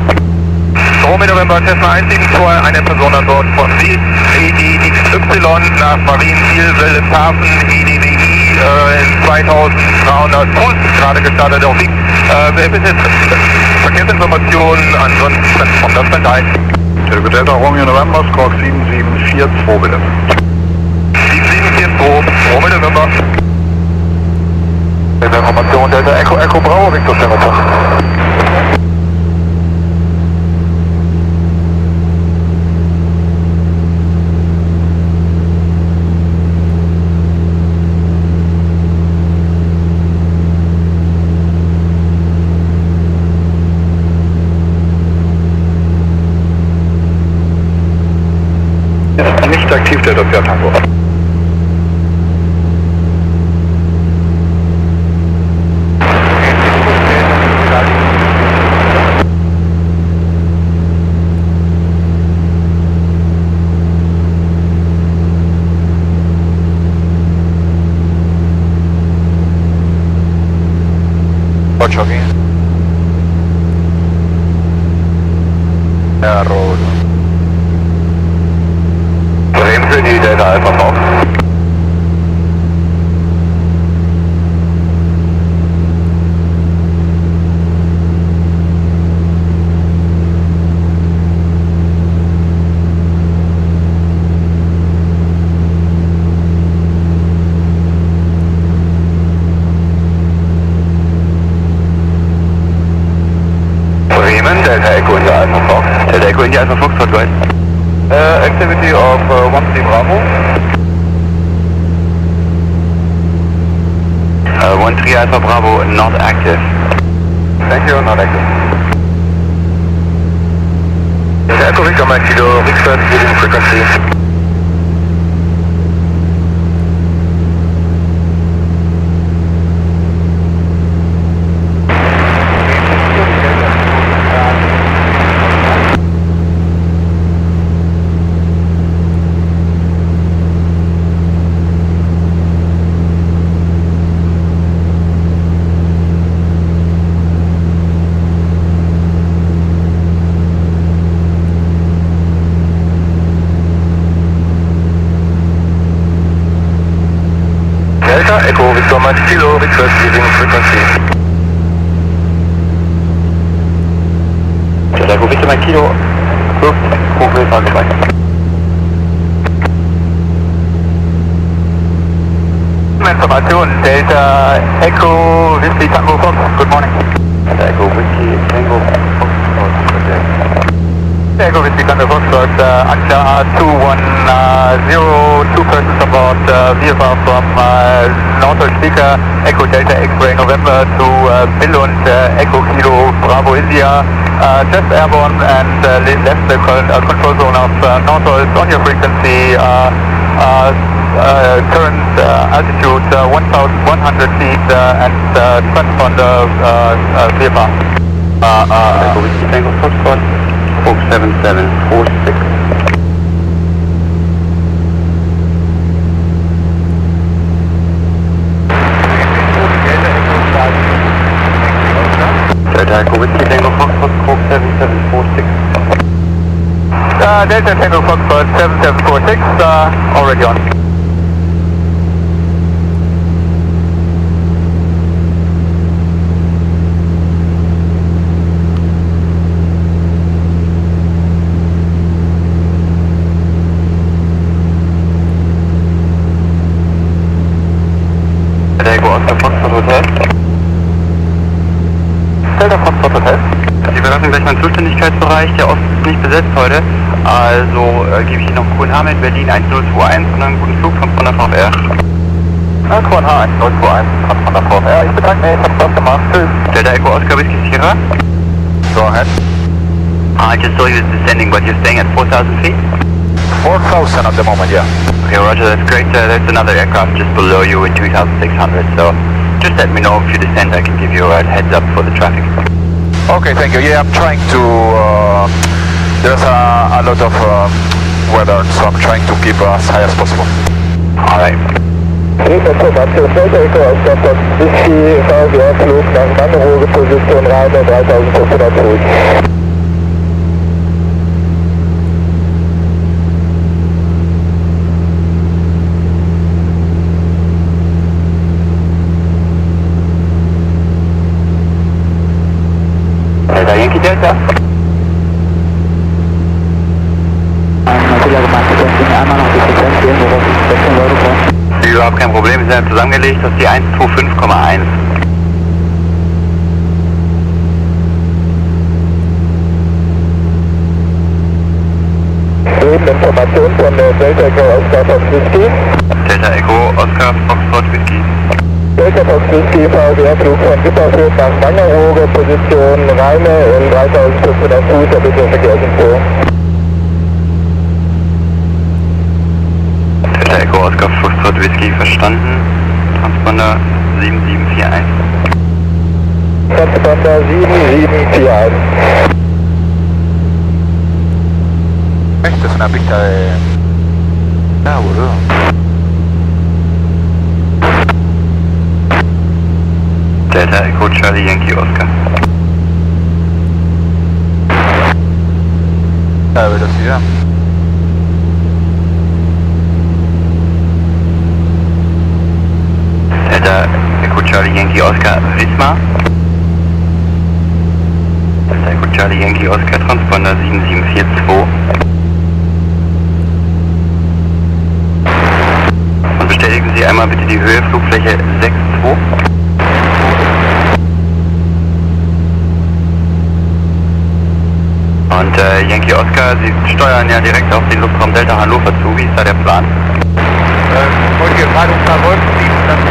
Speaker 2: Romeo November Cessna 172, eine Person an Bord von EDXY nach Marienziel, Wilhelmshaven, EDWI 2300 Fuß, gerade gestartet auf Sieg. Bitte Verkehrsinformationen, ansonsten kommt das dann ein. Delta Delta Romeo November, Squawk 7742 bitte. 7742, Romeo November. Delta Information, Delta Echo, Echo Bravo, Victor Senator. Nicht aktiv, Delta Fiat Tango.
Speaker 6: Roger, okay. Ja, Road.
Speaker 2: Bremen für die
Speaker 1: Delta Alpha Fox. Bremen, Delta Echo India Alpha Fox. Delta Echo India Alpha Fox, what going? Activity of 13 Bravo. 13 Alpha Bravo not active. Thank you, not active. Delta Echo Victor Mike Kilo, rückwärts, leading frequency. Delta Echo Victor Mike Kilo, rückwärts, leading frequency. Delta Echo Victor Mike Kilo, Hochwildfahrt vorbei. Information, Delta Echo Whiskey Tango Fox, good morning. Delta Echo Whiskey Tango Fox, Delta Echo Whiskey Tango Fox, Angela 210, 2 persons aboard, VFR from Northern Speaker, Echo Delta X-Ray November to Billund, Echo Kilo Bravo India, just airborne and left the control zone of Northolt on your frequency, current altitude 1,100 feet and transponder VFR. Echo Whiskey Tango Foxtrot, Fox 7746. Delta Echo Whiskey Tango Foxtrot, Fox 7746. Delta Tango Foxtrot 7746, already on. Delta Echo Oscar Foxtrot Hotel. Delta Foxtrot Hotel. Sie verlassen gleich meinen Zuständigkeitsbereich. Der Osten ist nicht besetzt heute. Also gebe ich Ihnen noch QNH mit Berlin 1021 und einen guten Flug von der VfR. QNH 1021 von der VfR. Ich bedanke mich, hat Spaß gemacht. Tschüss. Delta Echo Oscar Whiskey Sierra. Go ahead. I just saw you descending, but you're staying at 4,000 feet?
Speaker 2: 4,000 at the moment, yeah.
Speaker 1: Okay, roger, that's great. There's another aircraft just below you in 2,600, so just let me know if you descend. I can give you a heads up for the traffic.
Speaker 2: Okay, thank you. Yeah, I'm trying to... there's a lot of weather, so I'm trying to keep as high as possible.
Speaker 1: Alright.
Speaker 8: Information, Delta Echo Oscar Fox Whiskey, VWR Flug nach Wangerooge, Position Rheine, 3.500 Fuß.
Speaker 1: Delta Yankee Delta.
Speaker 8: Einmal noch die Frequenz gehen, worauf ich wechseln wollte.
Speaker 1: Überhaupt kein Problem, wir sind zusammengelegt, das ist die 125,1.
Speaker 8: Information von der Delta Echo Oscar Fox Whiskey.
Speaker 1: Delta Echo Oscar Foxtrot Whiskey.
Speaker 8: Delta Fox Whiskey, VWR Flug von Wipperfurt nach Wangerooge, Position Rheine in 3.500 Fuß, bitte Verkehrsinfo.
Speaker 1: Delta Echo Oscar Foxtrot Whiskey verstanden. Transponder 7741.
Speaker 8: Transponder 7741.
Speaker 2: Esto es una pista de... Ah, boludo.
Speaker 1: Delta Echo Charlie Yankee Oscar.
Speaker 2: La velocidad.
Speaker 7: Yankee Oscar Wismar. Delta Echo Charlie Yankee Oscar Transponder 7742. Und bestätigen Sie einmal bitte die Höhe Flugfläche 62. Und Yankee Oscar, Sie steuern ja direkt auf den Luftraum Delta Hannover zu. Wie ist da der Plan?
Speaker 5: Wollt ihr gerade unter Wolken fliegen, dann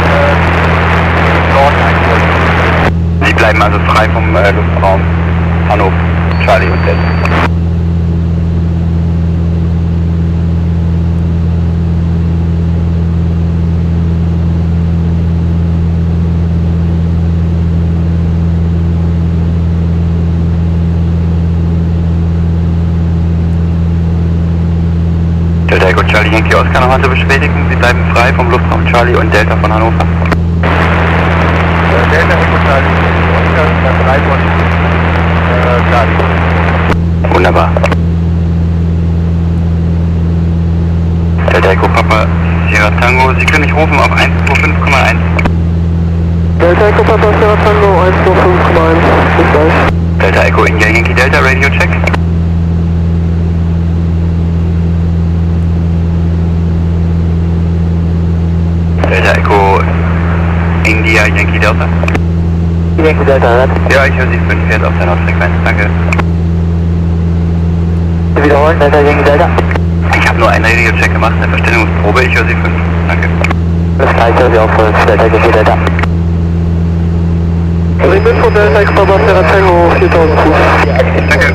Speaker 5: Norden einfolgen.
Speaker 7: Sie bleiben also frei vom Luftraum Hannover, Charlie und Delta. Delta Echo Charlie Yankee Oscar nochmal zu bestätigen. Sie bleiben frei vom Luftraum Charlie und Delta von Hannover.
Speaker 5: Delta Echo Charlie Yankee Oscar, dann 3 von Charlie.
Speaker 7: Wunderbar. Delta Echo Papa Sierra Tango, Sie können mich rufen auf 125,1.
Speaker 8: Delta Echo Papa Sierra Tango 125,1. Bis gleich.
Speaker 7: Delta Echo India Yankee Delta Radio Check. Delta Echo India Yankee Delta.
Speaker 8: Yankee Delta, ne?
Speaker 7: Ja, ich höre Sie 5 jetzt auf der Nordfrequenz, danke.
Speaker 8: Wiederholen, Delta Yankee Delta.
Speaker 7: Ich habe nur einen Radio-Check gemacht, eine Verstellungsprobe, ich höre Sie 5, danke.
Speaker 8: Das gleiche höre Sie auch von Delta Yankee Delta. Ring von Delta Echo Papa Sierra Tango 4000 Fuß.
Speaker 7: Danke.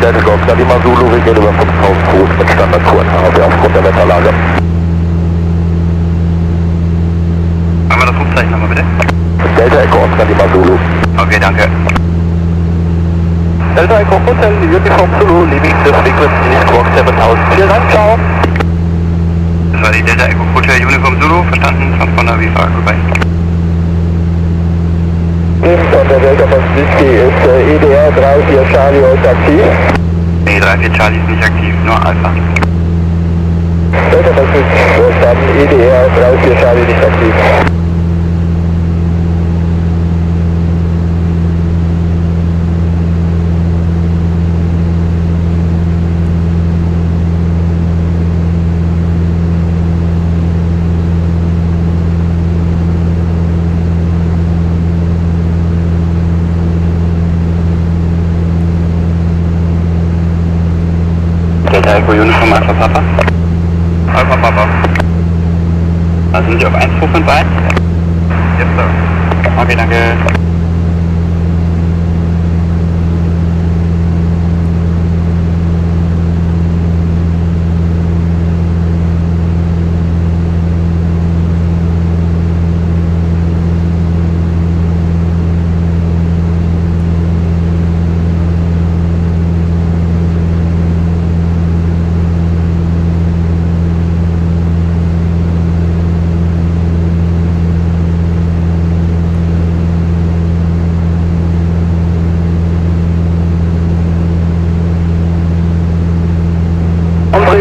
Speaker 1: Delta Golf, Lima Zulu, wir gehen über 5000 Fuß mit Standardtourenhabe aufgrund der Wetterlage.
Speaker 7: Machen wir das Rufzeichen nochmal bitte?
Speaker 1: Delta Echo Oscar Lima Zulu.
Speaker 7: Okay, danke.
Speaker 1: Delta Echo Hotel Uniform Zulu, leaving the frequency squawk 7000. Vielen Dank, ciao.
Speaker 7: Das war die Delta Echo Hotel Uniform Zulu, verstanden, Transponder wie Fahrer vorbei.
Speaker 8: Von der Delta Pacifik ist EDR 34 Charlie heute aktiv.
Speaker 7: Nee, 34 Charlie ist nicht aktiv, nur Alpha.
Speaker 8: Delta Pacifik, verstanden, EDR 34 Charlie nicht aktiv.
Speaker 7: Delta Echo Uniform Alpha Papa.
Speaker 5: Alpha Papa.
Speaker 7: Da sind Sie auf 1251?
Speaker 5: Yes, sir.
Speaker 7: Okay, danke.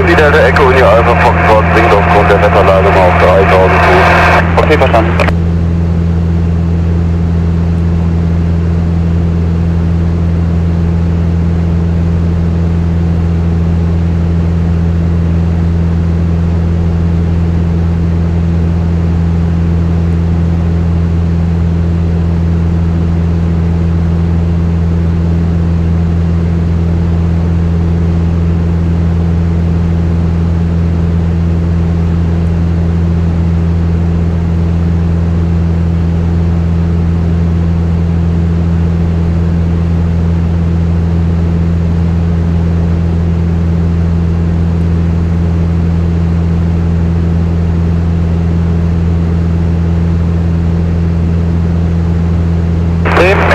Speaker 1: Die Delta Echo in die Alpha Foxtrot sinkt aufgrund der Wetterlage mal auf 3000 Fuß.
Speaker 7: Okay, verstanden.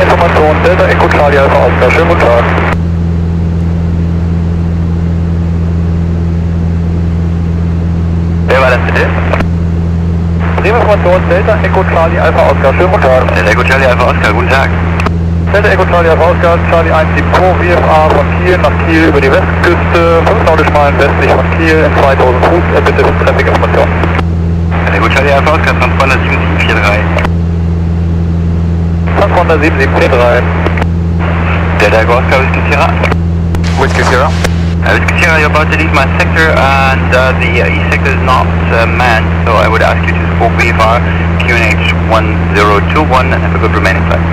Speaker 1: Information Delta Echo Charlie Alpha Oscar, schönen guten Tag.
Speaker 7: Wer war das bitte?
Speaker 1: Information Delta Echo Charlie Alpha Oscar, schönen guten Tag.
Speaker 7: Delta Echo Charlie Alpha Oscar, guten Tag.
Speaker 1: Delta Echo Charlie Alpha Oscar, Charlie 172, VFA von Kiel nach Kiel über die Westküste, 5 nautisch Meilen westlich von Kiel in 2000 Fuß, bitte Traffic-Information.
Speaker 7: Delta Echo Charlie Alpha Oscar, Transponder 7743.
Speaker 1: Transponder 7743.
Speaker 7: Delta Echo Oscar, Whiskey Sierra.
Speaker 2: Whiskey Sierra.
Speaker 7: Whiskey Sierra, you're about to leave my sector and the east sector is not manned, so I would ask you to spoke VFR QNH 1021 and have a good remaining flight.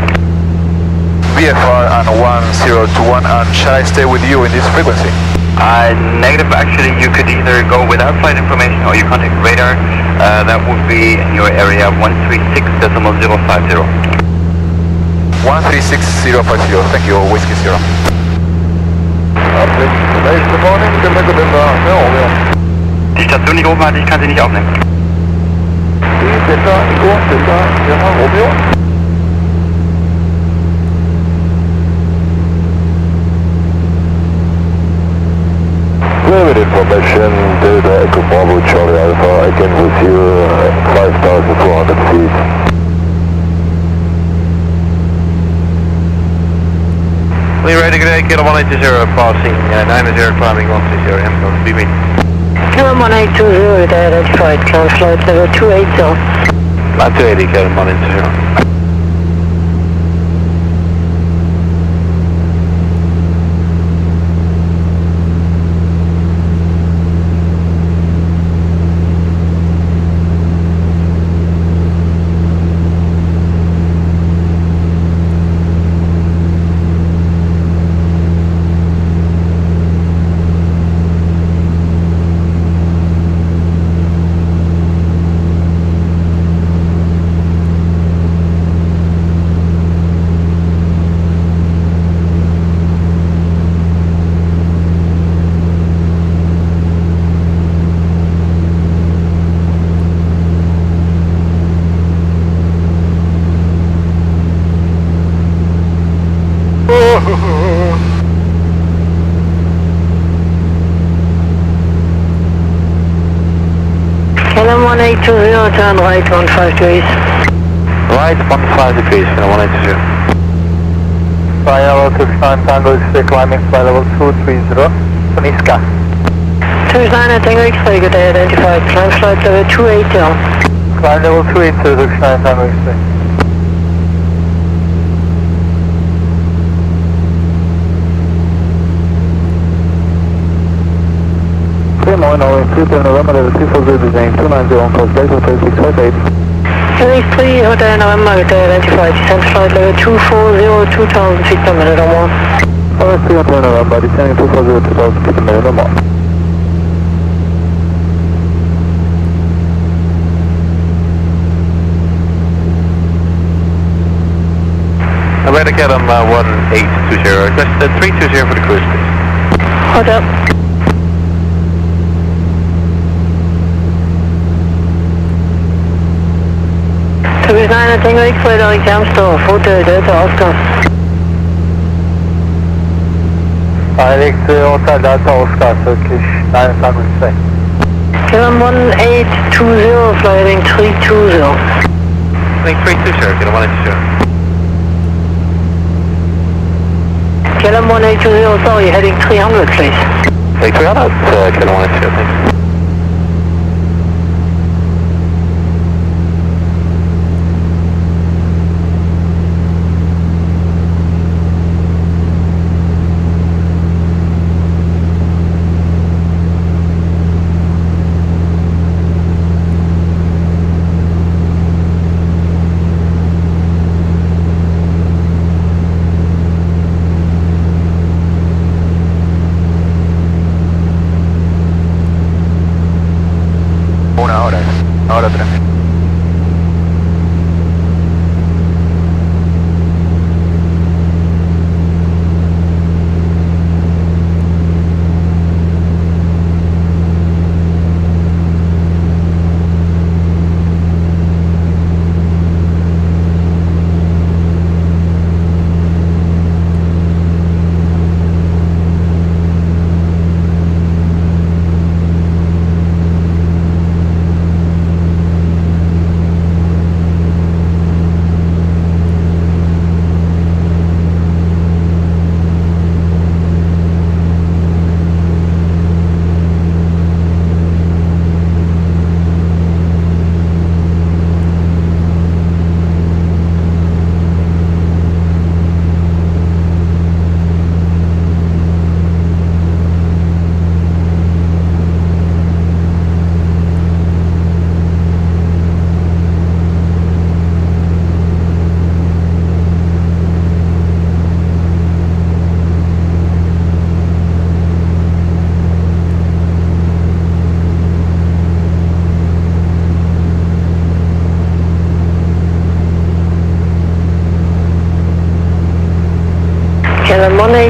Speaker 2: VFR and 1021, and shall I stay with you in this frequency?
Speaker 7: Negative, actually you could either go without flight information or you contact radar, that would be in your area 136.050.
Speaker 2: 136050, thank you, Whiskey Sierra.
Speaker 1: Good morning,
Speaker 7: Die Station, die oben hat, ich kann sie nicht aufnehmen.
Speaker 1: Delta Echo, Delta Sierra Romeo.
Speaker 8: Private information, Delta Echo Bravo Charlie Alpha, again with you, 5,400 feet.
Speaker 5: Clear ready, good day, Kilo 180, passing 90, climbing 130, Amazon, be me.
Speaker 9: Kilo 1820, identified, climb flight level 280.
Speaker 5: Flight 280, Kilo 180.
Speaker 9: Kilo 1820, turn right 15 degrees.
Speaker 5: Right 15 degrees, Kilo 180.
Speaker 1: Fire level 29 Tango X-ray climbing flight level 230, Tuniska.
Speaker 9: 29 Tango X-ray, good day, identified, climb flight level 280.
Speaker 1: Climb level 280, 29 Tango X-ray. November level 340 design 290 on course Delta 3658.
Speaker 9: Helix 3, Hotel November, good day, identified, descent flight level 240, 2000 feet per minute or more.
Speaker 1: Hotel 3 Hotel November, descending 240, 2000 feet per minute or more.
Speaker 5: Radar Kilo 1820, request 320 for the cruise, please.
Speaker 9: Hotel. Service 9 Tango X-ray, Derek Amstorff, Hotel Delta Oscar.
Speaker 1: Helix Hotel Delta Oscar, wirklich 9 Tango X-ray.
Speaker 9: Kilo 1820, flying 320.
Speaker 5: Link 320, Kilo 180.
Speaker 9: Kilo 1820, sorry, heading 300 please.
Speaker 5: Link 300, Kilo 180, thanks.
Speaker 2: Ahora 3.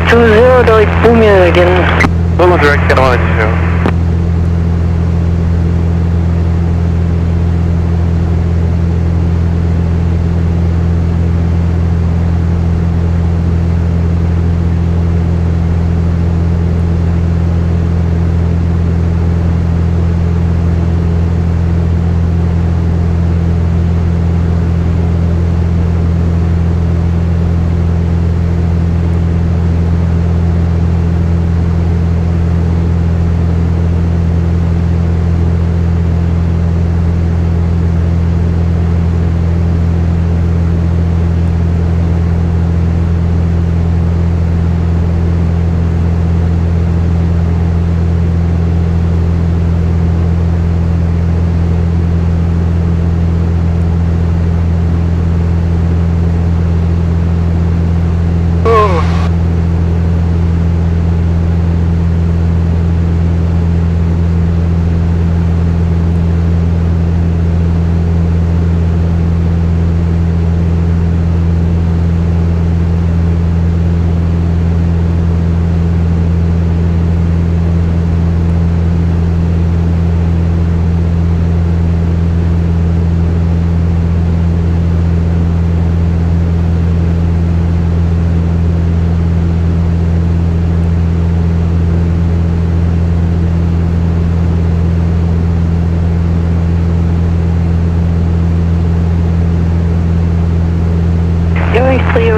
Speaker 9: 20, direct booming again.
Speaker 2: Roman direct, can 180.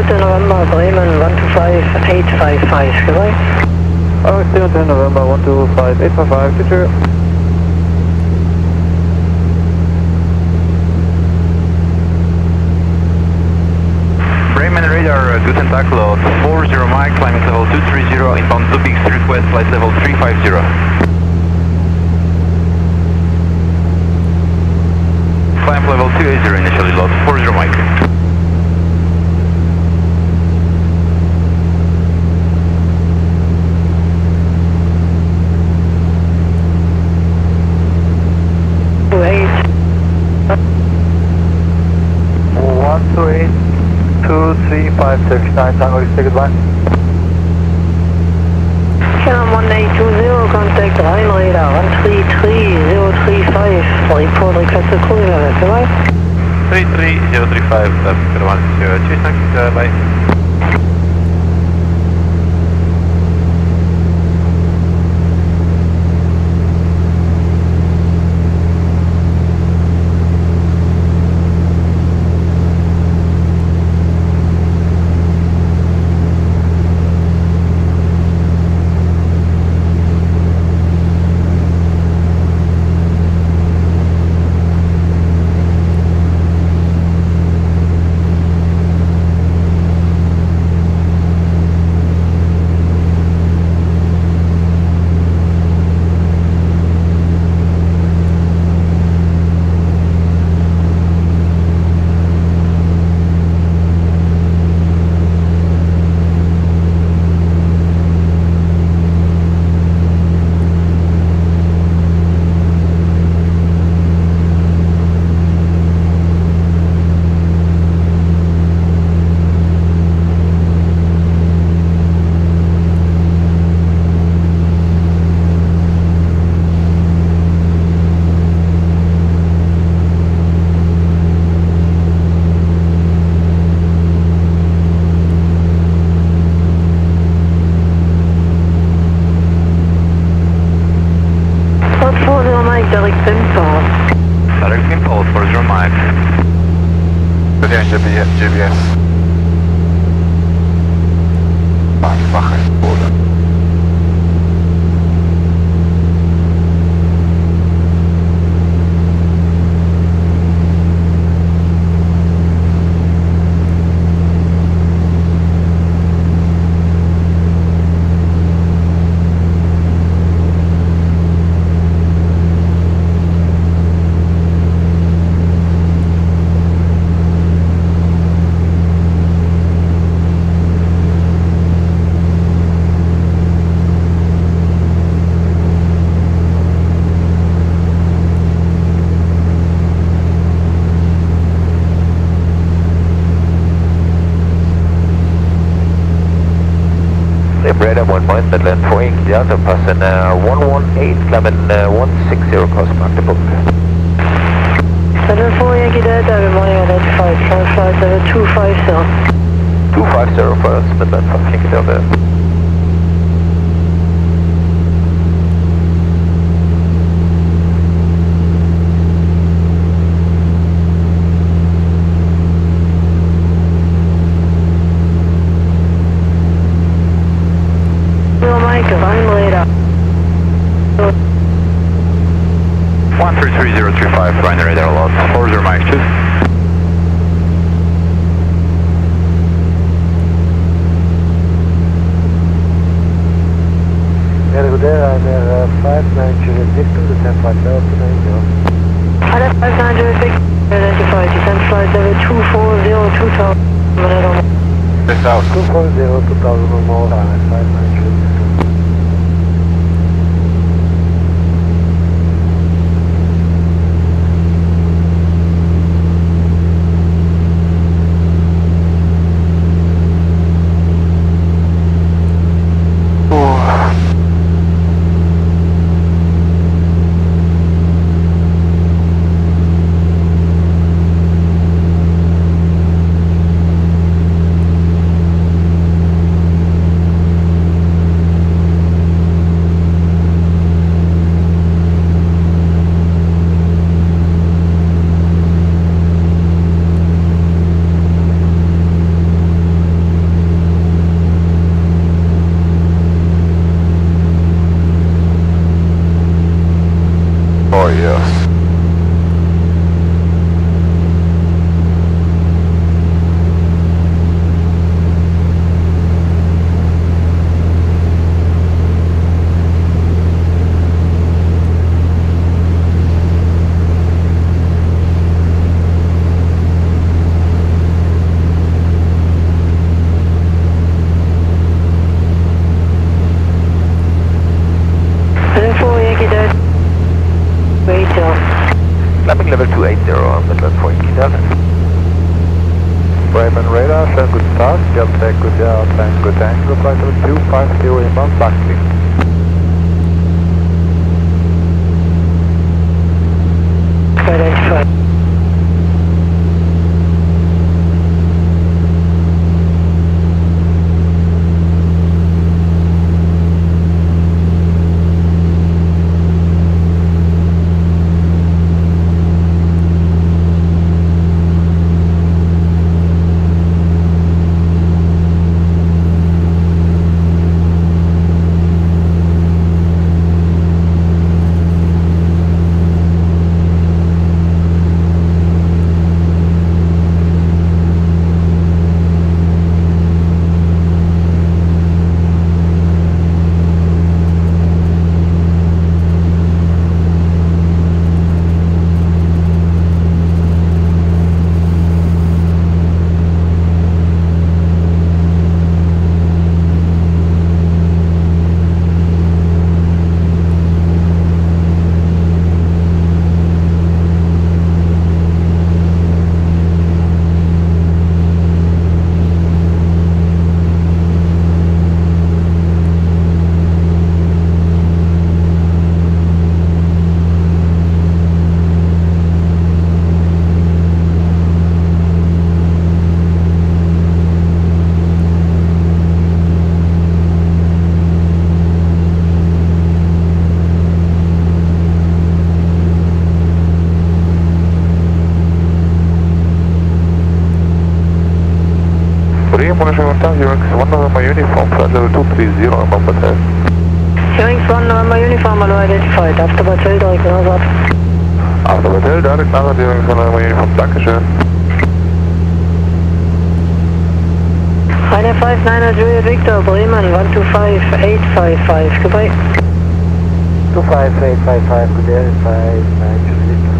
Speaker 9: November, Bremen 125855, goodbye.
Speaker 3: Hotel November 125855, teacher.
Speaker 7: Bremen radar, Guten Tag, load 40 Mike, climate level 230, inbound Zubix, request flight level 350. Climb level 280 initially, load 40 Mike.
Speaker 3: Tango, say goodbye.
Speaker 9: Canon 1820, contact Rhine radar 133035, report requested cruiser, goodbye.
Speaker 7: 33035, that's good one. Cheers, thanks, bye.
Speaker 2: GPS. Wache, oder? 9, Midland 4 Inc. Delta, passing 118, climbing 160 cross Magdeburg.
Speaker 9: Midland 4 Yankee Delta, good morning, identified, flight level 250.
Speaker 2: 250 first, Midland 5 Yankee Delta.
Speaker 9: Divine radar.
Speaker 5: 133035, Divine radar lost, 40 Mike 2.
Speaker 4: There 590 Victor, descent flight level 290.
Speaker 9: Other 590 Victor, identified, descent flight level 240, 2000, minute or more.
Speaker 4: 240, 2000 or more, 590 Victor.
Speaker 2: Oh yes. Climbing level 280 on Midland 4 Yankee Delta.
Speaker 3: Bremen radar, send good start, Delta Echo Delta, good angle, flight level 250 inbound, back clean.
Speaker 9: Identified.
Speaker 2: One November uniform, flight level 230 on Bomb Hotel.
Speaker 9: Hearings 1 November uniform, hello, identified. After Hotel, direct Nasat.
Speaker 2: After Hotel, direct Nasat, Hearings 1 November uniform, Dankeschön.
Speaker 9: Eine 59er Juliet Victor, Bremen, 125855, goodbye.
Speaker 4: 25855, good day, 590 Victor.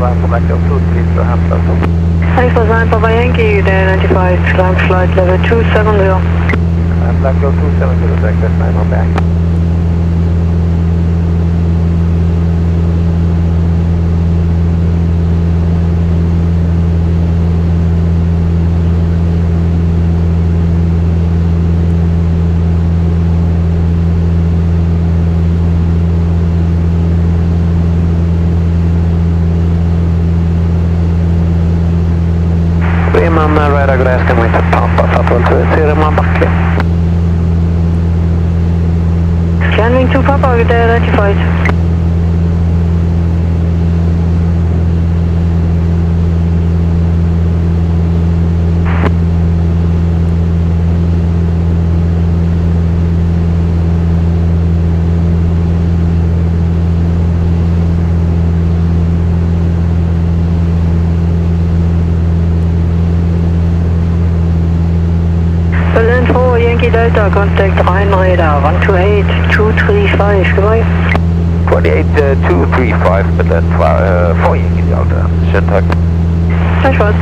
Speaker 3: climb flight level 23 to Hampton.
Speaker 9: Thanks for sign Papa Yankee, day 95, climb flight level 270.
Speaker 3: Climb flight level 270, direct West 9 on back.
Speaker 4: Radar glass coming to Papa, Papa to Sierra Buckley.
Speaker 9: Scanning to Papa, day 95. Delta, contact Rhein radar, 128, 235, goodbye.
Speaker 5: 28, 235, but then 4 Yankee Delta, Syntax.
Speaker 9: Nice one.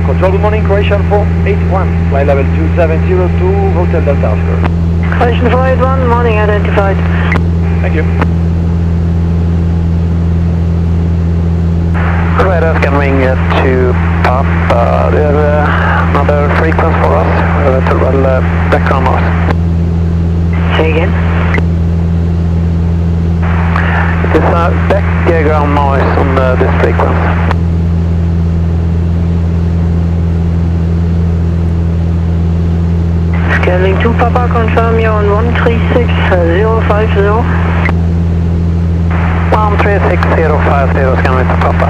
Speaker 3: Control, good morning, Croatian 481, flight level 2702, Hotel Delta Oscar.
Speaker 9: Croatian 481, morning identified.
Speaker 3: Thank you.
Speaker 4: Radar coming to Papa, there's another frequency for us, to background noise.
Speaker 9: Say again?
Speaker 4: It is a background noise on this frequency.
Speaker 9: Scanning to Papa, confirm you're on 136050.
Speaker 4: 136050 scanning to Papa.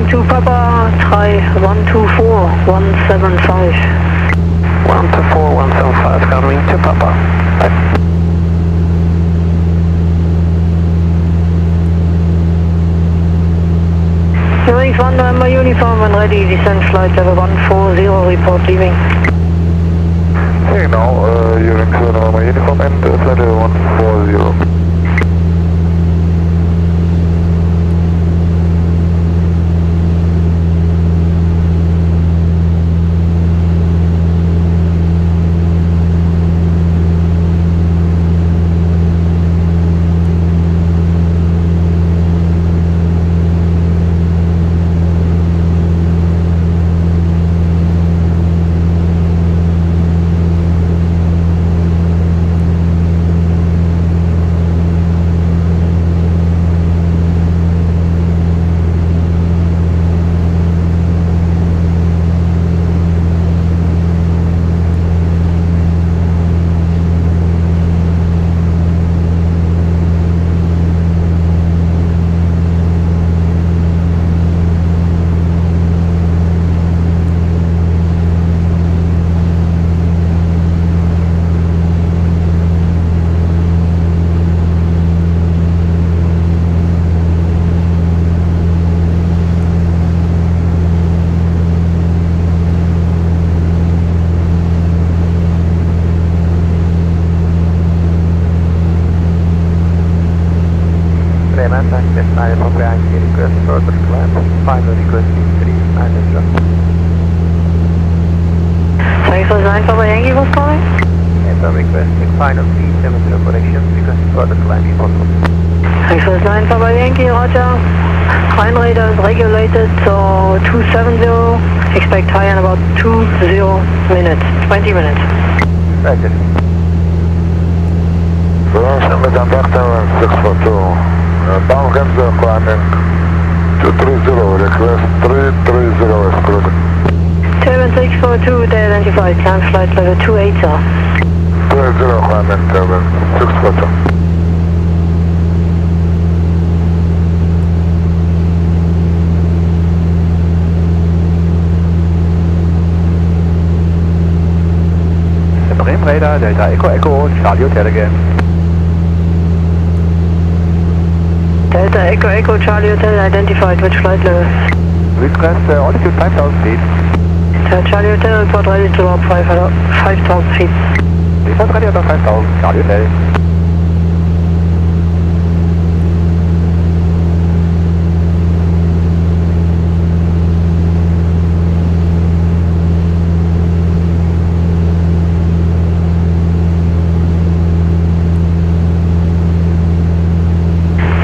Speaker 9: To Papa, try 124 175.
Speaker 4: 124 175 coming to Papa.
Speaker 9: Wings 1 November uniform and ready, descent flight level 140, report leaving.
Speaker 2: Hey, now, Wings 1 November uniform and flight level 140.
Speaker 9: Thanks for sign Papa Yankee was calling.
Speaker 3: Requesting final speed, 70 correction, because further climb is possible.
Speaker 9: Thanks for sign Papa Yankee, roger. Rhein radar is regulated, so 270, expect high in about 20 minutes, 20 minutes.
Speaker 3: Roger.
Speaker 2: Launch number contact 642, down Gensler climbing
Speaker 1: 230, request 330 is good.
Speaker 9: 7642, they identified, climb flight level 28, sir.
Speaker 1: 20, climbing 7642.
Speaker 5: Supreme Radar, Delta Echo Echo, Charlie Hotel again.
Speaker 9: Delta Echo Echo, Charlie Hotel identified, which flight level?
Speaker 5: Request altitude 5,000 feet.
Speaker 9: Charlie Hotel, report ready to drop 5,000 feet.
Speaker 5: Report ready about 5,000, Charlie Hotel.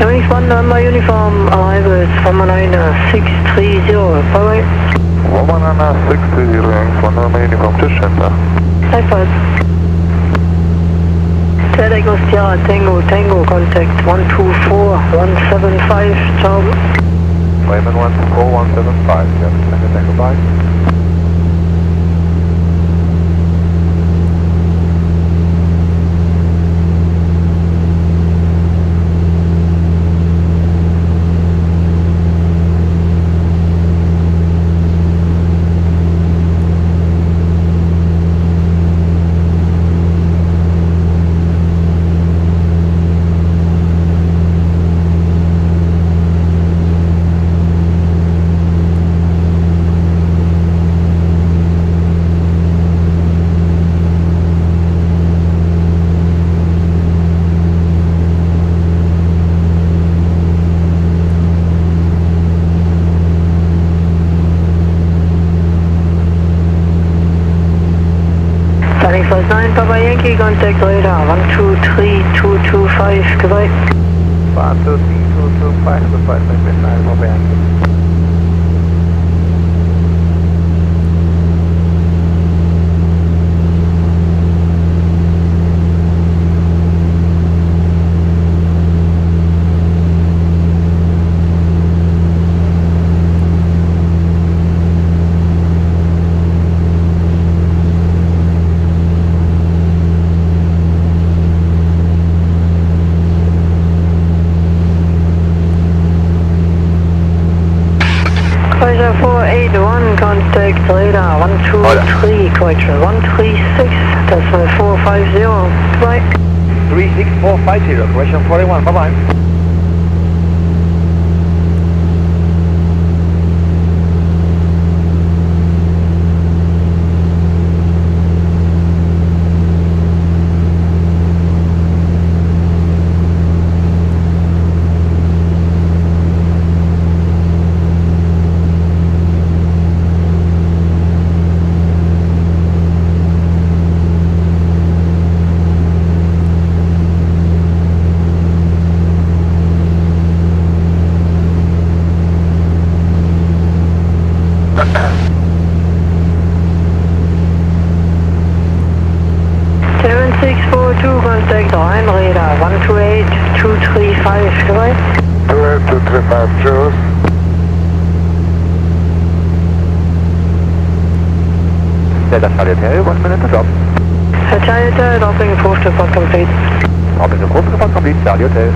Speaker 9: Wings 1 November uniform arrivals from 630, bye-bye.
Speaker 1: 630, wings 1 November uniform to center.
Speaker 9: Likewise. Delta Echo Sierra Tango contact 124175, ciao.
Speaker 5: Raymond 124175, yes, Tango bye.
Speaker 9: Landing Flight 9, Papa Yankee, contact radar 123225, goodbye.
Speaker 5: 123225, goodbye, Papa Yankee.
Speaker 9: Quasar 481, contact radar 123, Quasar 136, decimal 450, goodbye.
Speaker 5: 36450, Quasar 41, bye-bye.
Speaker 9: Contact Rhein radar 128235, goodbye.
Speaker 1: 28235, choose.
Speaker 5: Delta Charlie Hotel, 1 minute to drop.
Speaker 9: Charlie Hotel, dropping approach to report complete.
Speaker 5: Dropping approach to report complete, Charlie Hotel.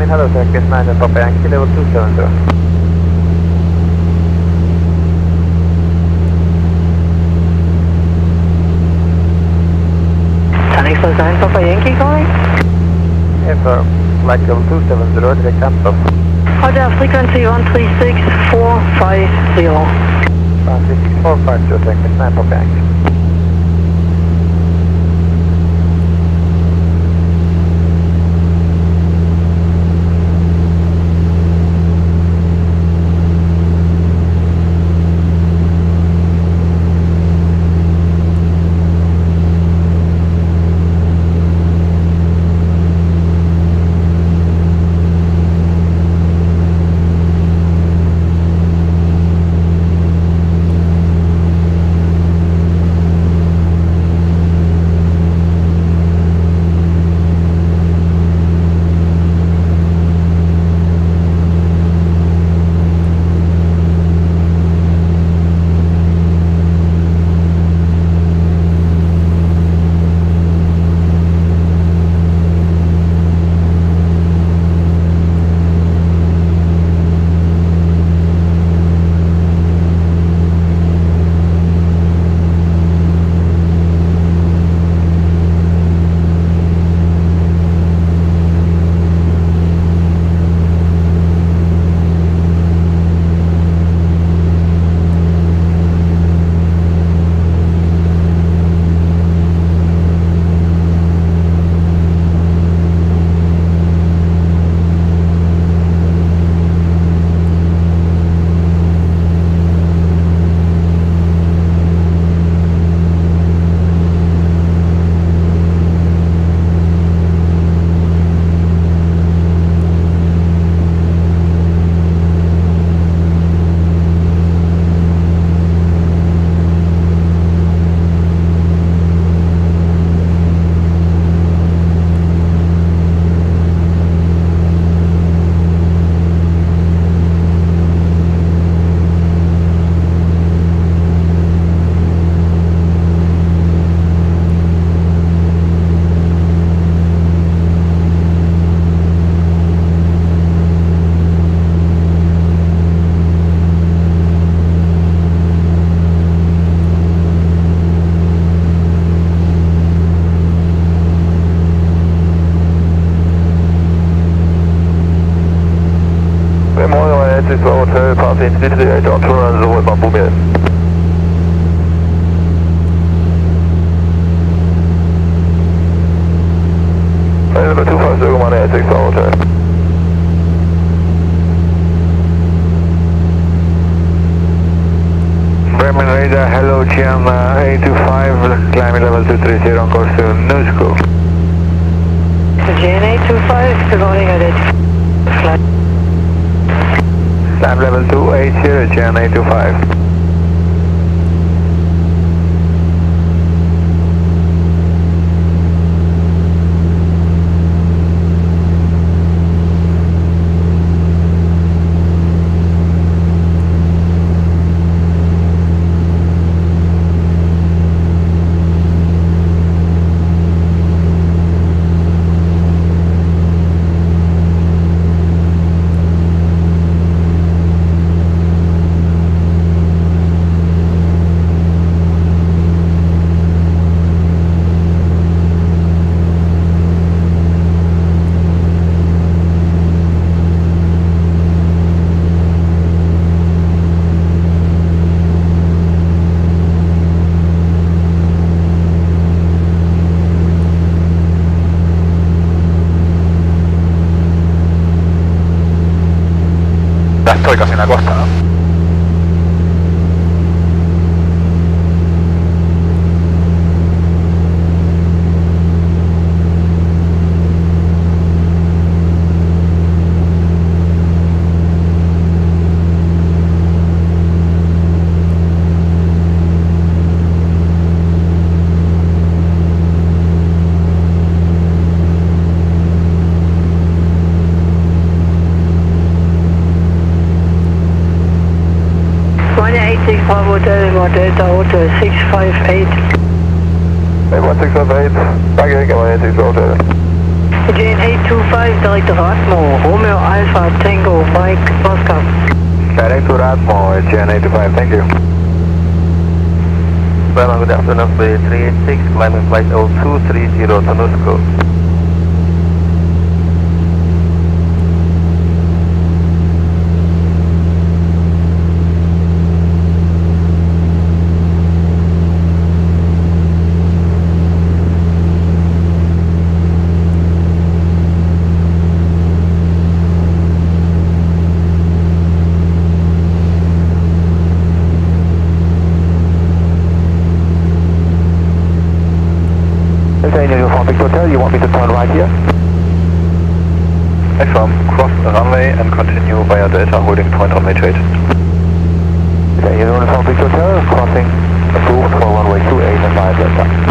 Speaker 10: Hello, Circus 9 Papa Yankee, level 270.
Speaker 9: Tanix 9 Papa Yankee calling?
Speaker 10: Yes, sir. Flight level 270, direct answer.
Speaker 9: Roger, frequency 136450.
Speaker 10: 136450, Circus 9 Papa Yankee.
Speaker 1: 160 Hotel, passing 338 on turn, so with my Boomian. Number 250, 186 Hotel.
Speaker 5: Bremen radar, hello GM 825, climbing level 230 on course to New School.
Speaker 9: GN 825, good morning, I did flight.
Speaker 5: Climb level 280, GN 825.
Speaker 2: Ya estoy casi en la costa, ¿no?
Speaker 9: Hotel, Delta Hotel 658.
Speaker 1: 1658, danke, 186 Hotel.
Speaker 9: GN 825, direct Radmo, Romeo Alpha Tango, Mike Oscar.
Speaker 5: Direct to Radmo, GN 825, thank you.
Speaker 10: Well, good afternoon, 386, climbing flight 0230 to New School.
Speaker 1: You want me to turn right here?
Speaker 6: Affirm, cross the runway and continue via Delta, holding point runway 28.
Speaker 1: Okay, Uniform Victor Hotel, crossing approved for runway 28 and via Delta.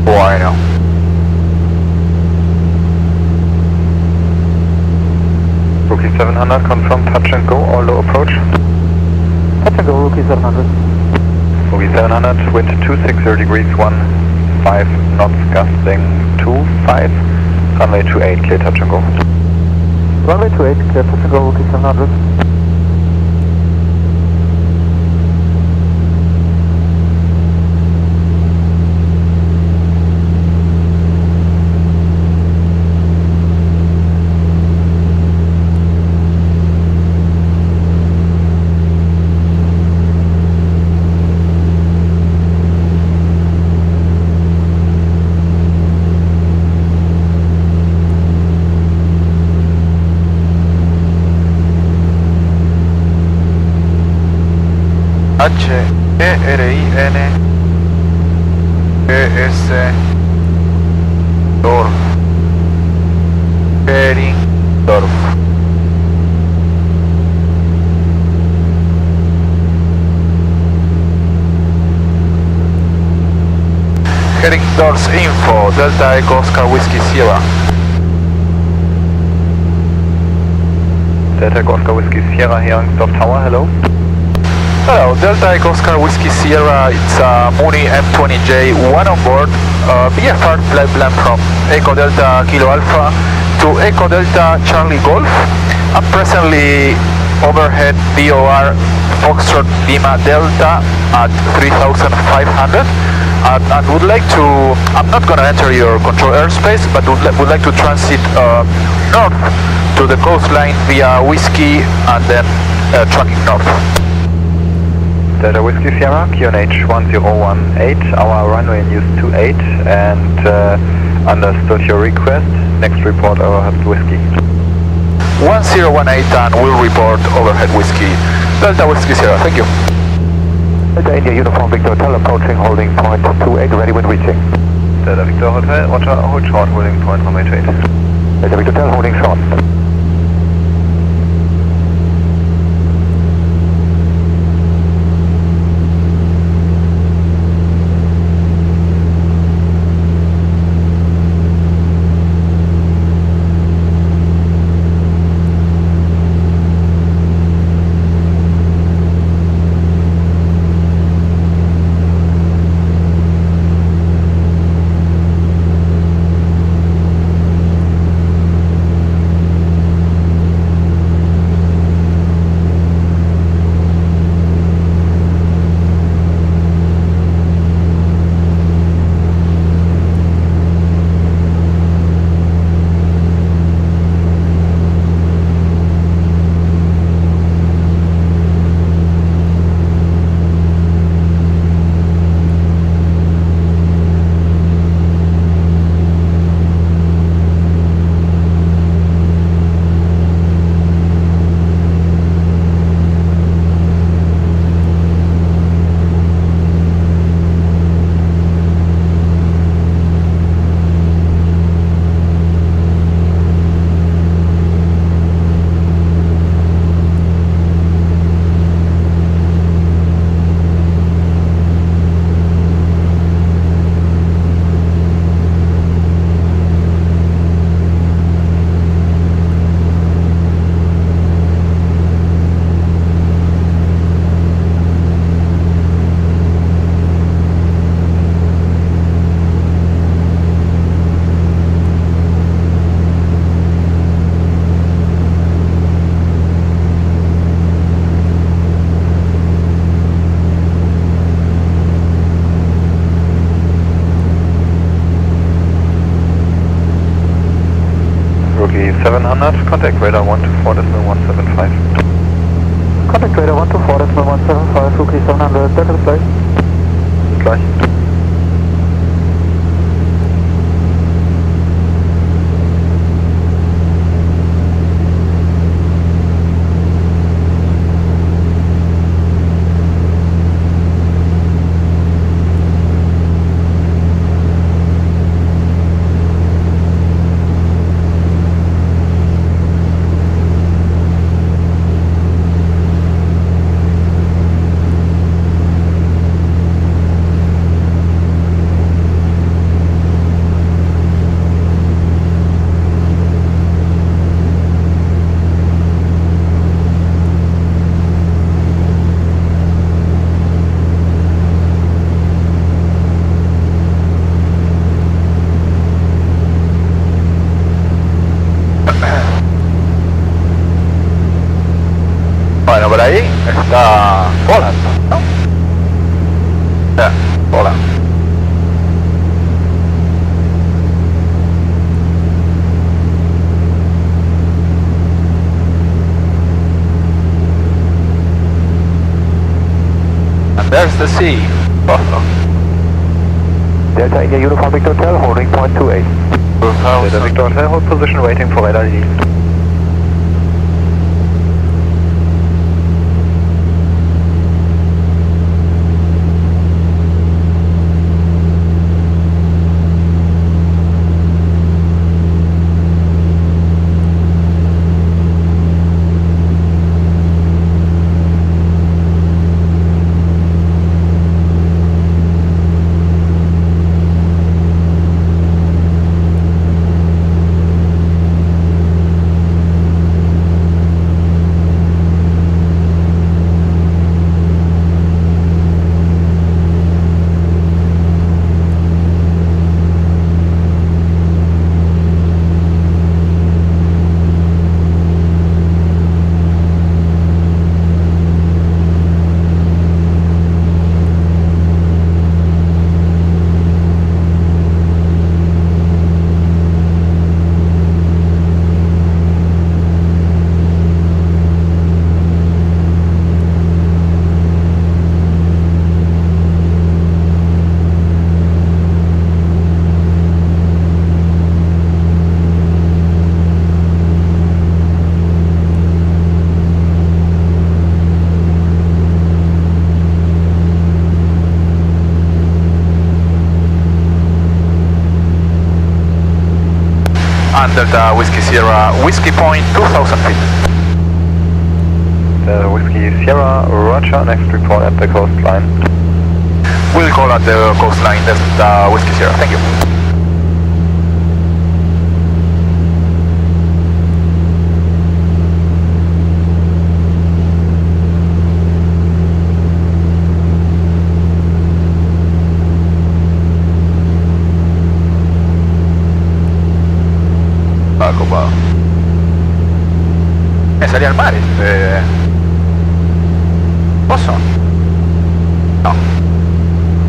Speaker 2: Bueno.
Speaker 6: Rookie 700, confirm touch and go, all low approach.
Speaker 10: Touch and go, Rookie 700.
Speaker 6: Rookie 700, wind 260 degrees, 15 knots, gusting 25, runway 28, clear touch and go.
Speaker 10: Runway 28, clear touch and go, Rookie 700.
Speaker 2: H-E-R-I-N-G-S Dorf. Heringsdorf. Heringsdorf's info, Delta Echo Oscar Whiskey Sierra.
Speaker 10: Delta Echo Oscar Whiskey Sierra, Heringsdorf Tower, hello.
Speaker 2: Hello, Delta Echo Oscar Whiskey Sierra, it's Mooney M20J1 on board. VFR flight plan from Echo Delta Kilo Alpha to Echo Delta Charlie Golf. I'm presently overhead DOR Foxtrot Lima Delta at 3,500. And would like to, I'm not going to enter your control airspace, but would like to transit north to the coastline via Whiskey and then tracking north.
Speaker 10: Delta Whiskey Sierra, QNH 1018, our runway news 28, and understood your request. Next report overhead Whiskey.
Speaker 2: 1018 and will report overhead Whiskey. Delta Whiskey Sierra, thank you.
Speaker 4: Delta India Uniform Victor Hotel approaching holding point 28, ready when reaching.
Speaker 10: Delta Victor Hotel, Roger, hold short, holding point 188.
Speaker 4: Delta Victor Hotel holding short.
Speaker 10: Rookie 700, contact radar 124.175.
Speaker 3: Contact radar 124.175, Rookie 700, Delta display.
Speaker 10: Bis gleich.
Speaker 2: Bueno, por ahí está volando, ¿no? Ya, volando. And there's the sea. Oh.
Speaker 4: Delta India Uniform Victor Hotel holding point 28.
Speaker 10: Delta Victor Hotel, hold position waiting for radar lead.
Speaker 2: And Delta Whiskey Sierra, Whiskey Point, 2,000 feet.
Speaker 10: Delta Whiskey Sierra, roger, next report at the coastline.
Speaker 2: We'll call at the coastline, Delta Whiskey Sierra, thank you. Copado. Me salí al mar, ¿Oso? No.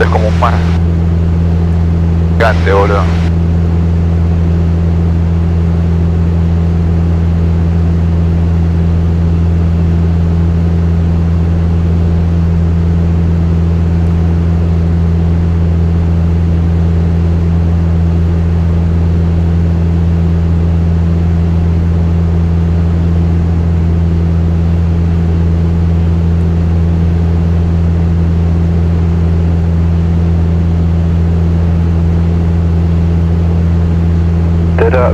Speaker 2: Es como un mar gigante, boludo.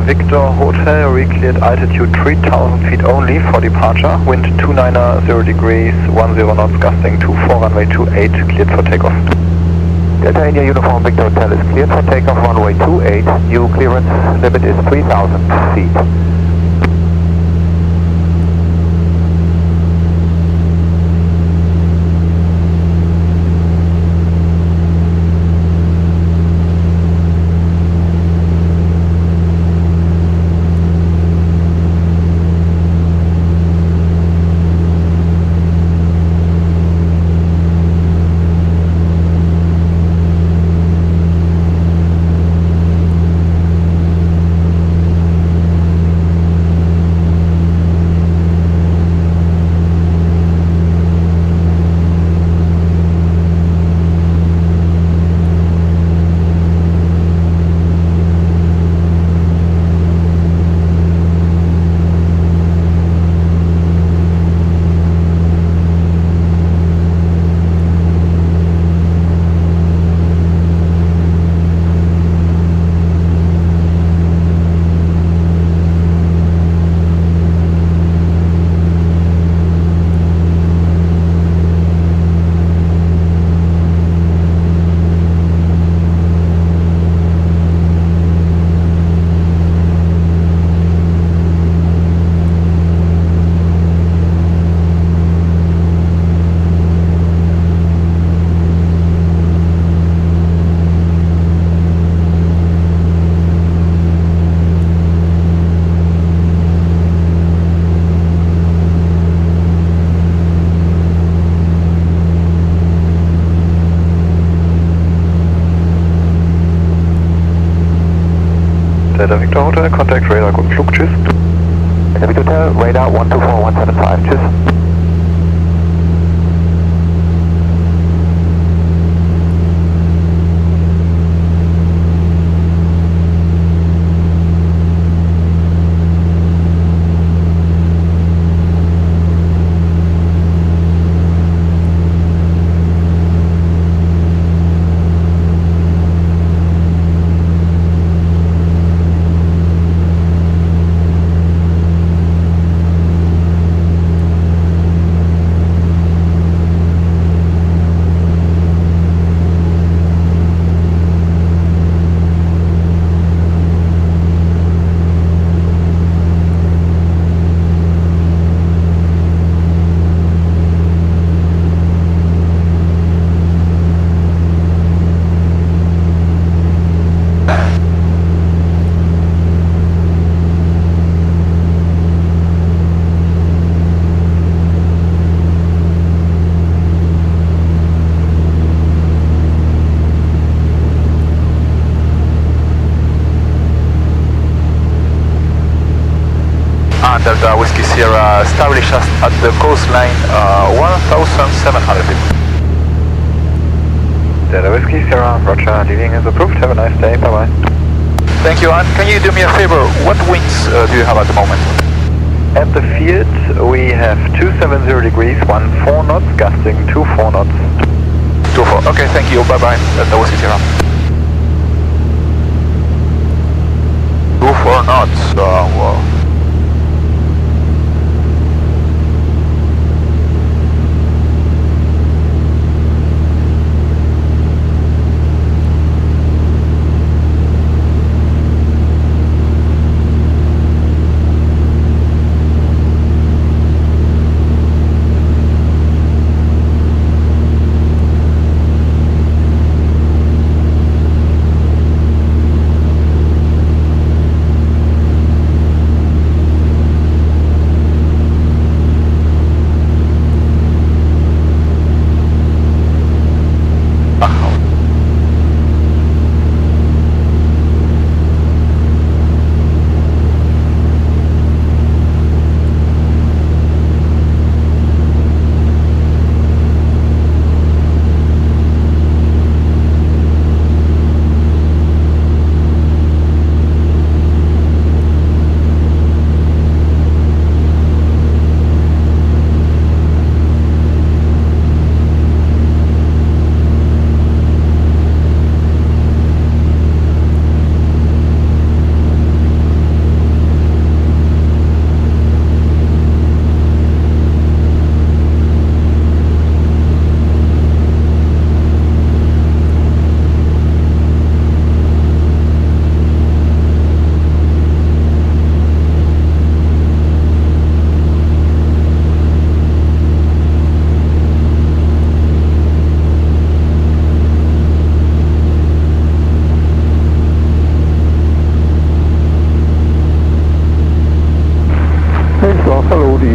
Speaker 10: Victor Hotel, recleared altitude 3,000 feet only for departure, wind 290 degrees, 10 knots, gusting 24, runway 28, cleared for takeoff.
Speaker 4: Delta India Uniform Victor Hotel is cleared for takeoff, runway 28, new clearance limit is 3,000 feet.
Speaker 10: Delta Victor Hotel, contact radar, guten Flug, tschüss.
Speaker 4: Delta Victor Hotel, radar 124175, tschüss.
Speaker 2: Delta Whiskey Sierra, establish us at the coastline 1,700 feet.
Speaker 10: Delta Whiskey Sierra, roger, leaving is approved, have a nice day, bye bye.
Speaker 2: Thank you, and can you do me a favor, what winds do you have at the moment?
Speaker 10: At the field we have 270 degrees, 14 knots, gusting 24 knots.
Speaker 2: 24, okay, thank you, bye bye, Delta Whiskey Sierra. 24 4 knots. Well.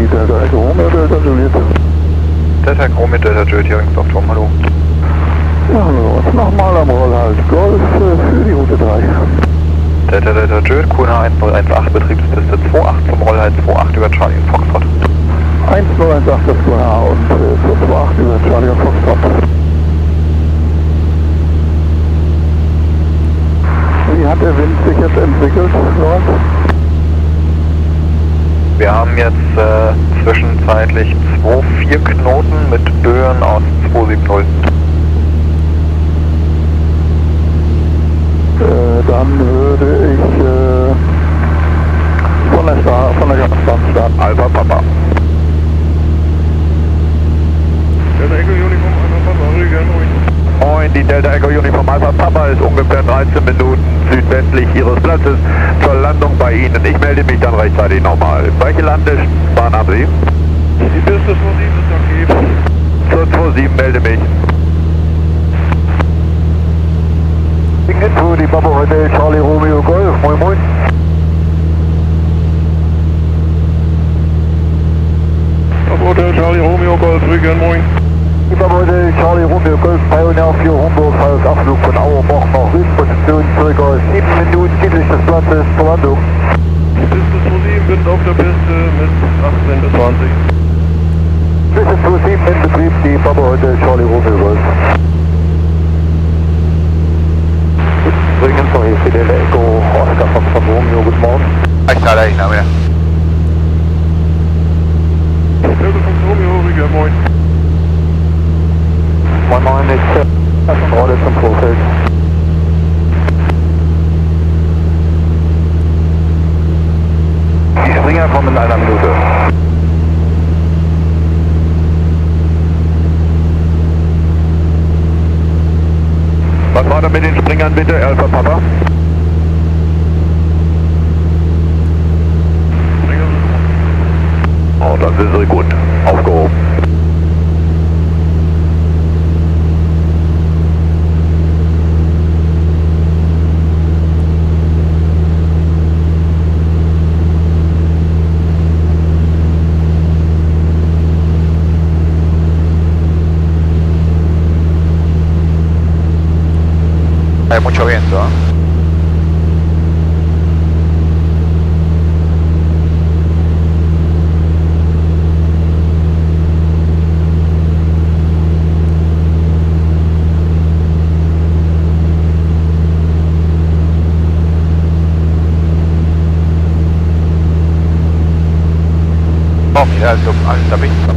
Speaker 10: Delta Romeo, Delta Juliet, hier links auf Turm, hallo.
Speaker 3: Ja, hallo, nochmal am Rollhalt, Golf für die Route 3.
Speaker 10: Delta Delta Juliet, QNH 1018, Betriebspiste 28 zum Rollhalt 28 über Charlie und Foxtrot.
Speaker 3: 1018 das QNH und 28 über Charlie und Foxtrot. Wie hat der Wind sich jetzt entwickelt, Lorenz?
Speaker 10: Wir haben jetzt zwischenzeitlich 2,4 Knoten mit Böen aus 270.
Speaker 3: Dann würde ich von der Gasbahn starten.
Speaker 2: Alpha Papa.
Speaker 3: Delta Echo Uniform Alpha Papa, Rügen,
Speaker 2: Moin, die Delta Echo Uniform Alpha Papa ist ungefähr 13 Minuten südwestlich Ihres Platzes zur Landung bei Ihnen. Ich melde mich dann rechtzeitig nochmal. Welche Landebahn haben Sie?
Speaker 3: Die Piste 27 ist okay.
Speaker 2: Zur 27 melde mich.
Speaker 3: Info, die Papa Hotel Charlie Romeo Golf, moin moin. Papa Hotel Charlie Romeo Golf, Rügen, moin. Die Papa Hotel Charlie Romeo Golf, Pioneer 4 Homburg, falls Abflug von Auerbach nach Rügen, Position ca. 7 Minuten südlich des Platzes zur Landung. Piste 27, Wind auf der Piste mit 18 bis 20. Piste 27 in Betrieb, die Papa Hotel Charlie Romeo Golf. Übrigens noch hier für Delta Echo, Oscar von Romeo, guten Morgen.
Speaker 2: Ahí está la isla, mira.
Speaker 3: Delta von Romeo, Rügen, moin. Moin moin, ich Rolle zum Vorfeld.
Speaker 2: Die Springer kommen in einer Minute. Was war da mit den Springern bitte, Alpha Papa? Oh, das ist sehr gut. Aufgehoben. Hay mucho viento, ¿eh? Oh, mira alta pista.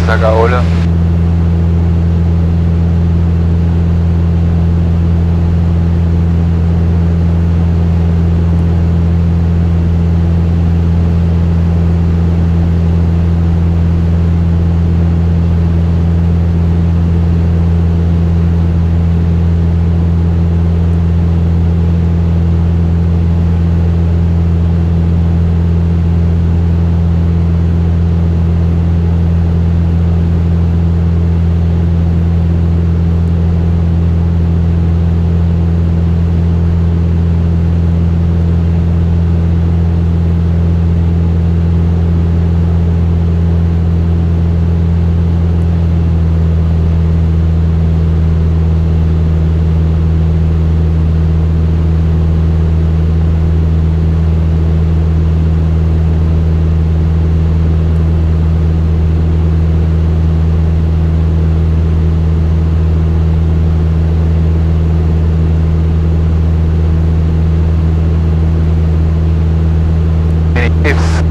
Speaker 2: Saga Ole.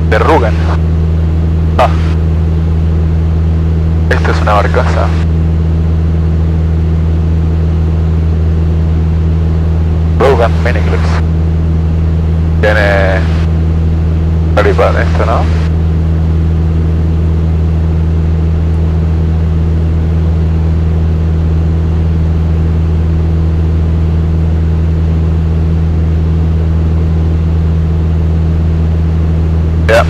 Speaker 2: De Rugen. Ah. Esta es una barcaza. Rugen Miniclips. Tiene calipán esto, ¿no? Ja.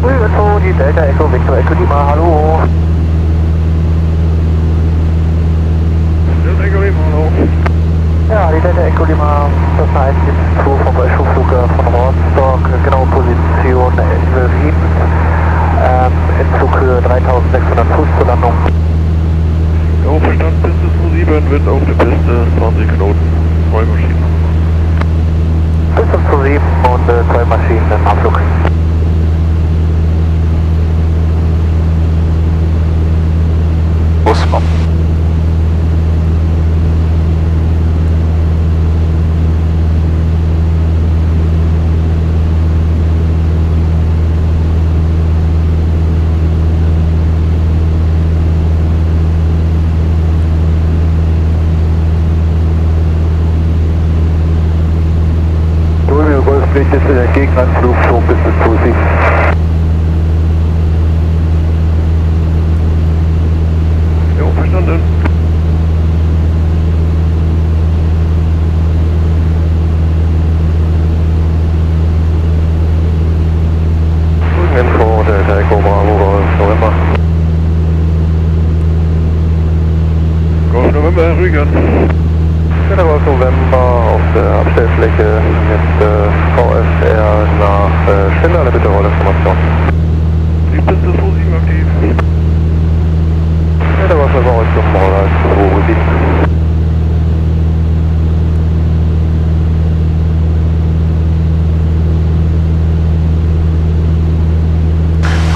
Speaker 4: Rügen, die Delta Echo, Victor Echo Lima, hallo.
Speaker 3: Delta Echo Lima, hallo.
Speaker 4: Ja, die Delta Echo Lima, das heißt jetzt Tour vom Schubflug von Rostock, genaue Position 7, Endzug 3600 Fuß zur Landung.
Speaker 3: Ja, Verstand, Piste 27, Wind auf der Piste, 20 Knoten, 2 Maschinen.
Speaker 4: Bis zum 7 und 2 Maschinen im Abflug.
Speaker 2: Busmann.
Speaker 4: Golflicht ist in der Gegenanflug, so bis zu 7.
Speaker 3: Jo, verstanden.
Speaker 4: Info, Delta Echo Bravo, Golf November.
Speaker 3: Golf November, Rügen.
Speaker 4: Ja, Golf November auf der Abstellfläche mit VFR nach Schiller, eine bitte Rollinformation.
Speaker 3: Die Piste 27 aktiv.
Speaker 4: Ja, der Golf November ist zum Roller 27.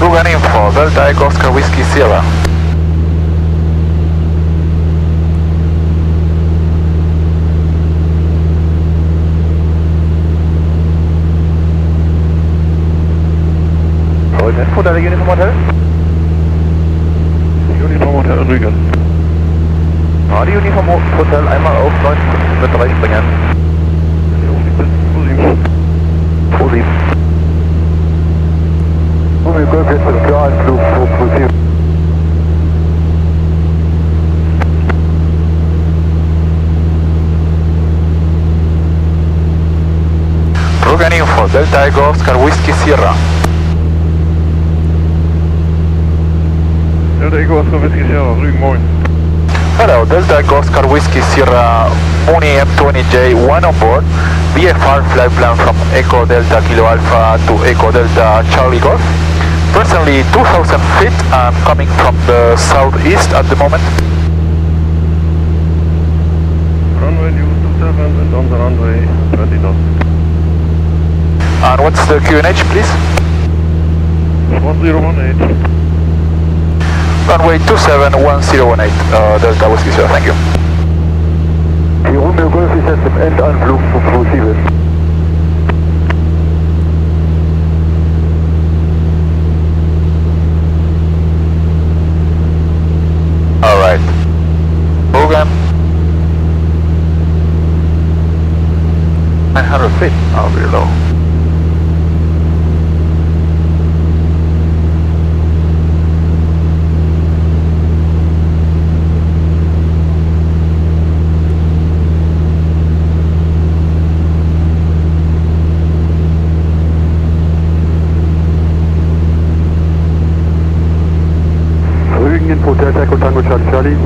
Speaker 2: Rugen Info, Delta Echo Oscar Whiskey Sierra.
Speaker 4: Info, der Uniform Hotel?
Speaker 3: Uniform Hotel Rügen.
Speaker 4: Ja, die Uniform Hotel einmal auf 90 mit 3 springen.
Speaker 3: Jo, die Piste 27.
Speaker 4: 27. Und wir können jetzt mit Kläranflug fokussieren.
Speaker 2: Rugen Info, Delta Echo Oscar Whiskey Sierra.
Speaker 3: Delta Echo Oscar Whiskey Sierra, Rügen, moin.
Speaker 2: Hello, Delta Echo Oscar Whiskey Sierra Mooney M20J1 on board. VFR flight plan from Echo Delta Kilo Alpha to Echo Delta Charlie Golf. Presently 2000 feet and coming from the southeast at the moment.
Speaker 3: Runway news 27 and on the runway 20 knots.
Speaker 2: And what's the QNH, please?
Speaker 3: 1018.
Speaker 2: Runway 271018, Delta Whiskey Sierra, thank you.
Speaker 4: Die Romeo Golf ist jetzt im Endanflug zu 27. Echo, Delta Echo Tango Charlie Charlie.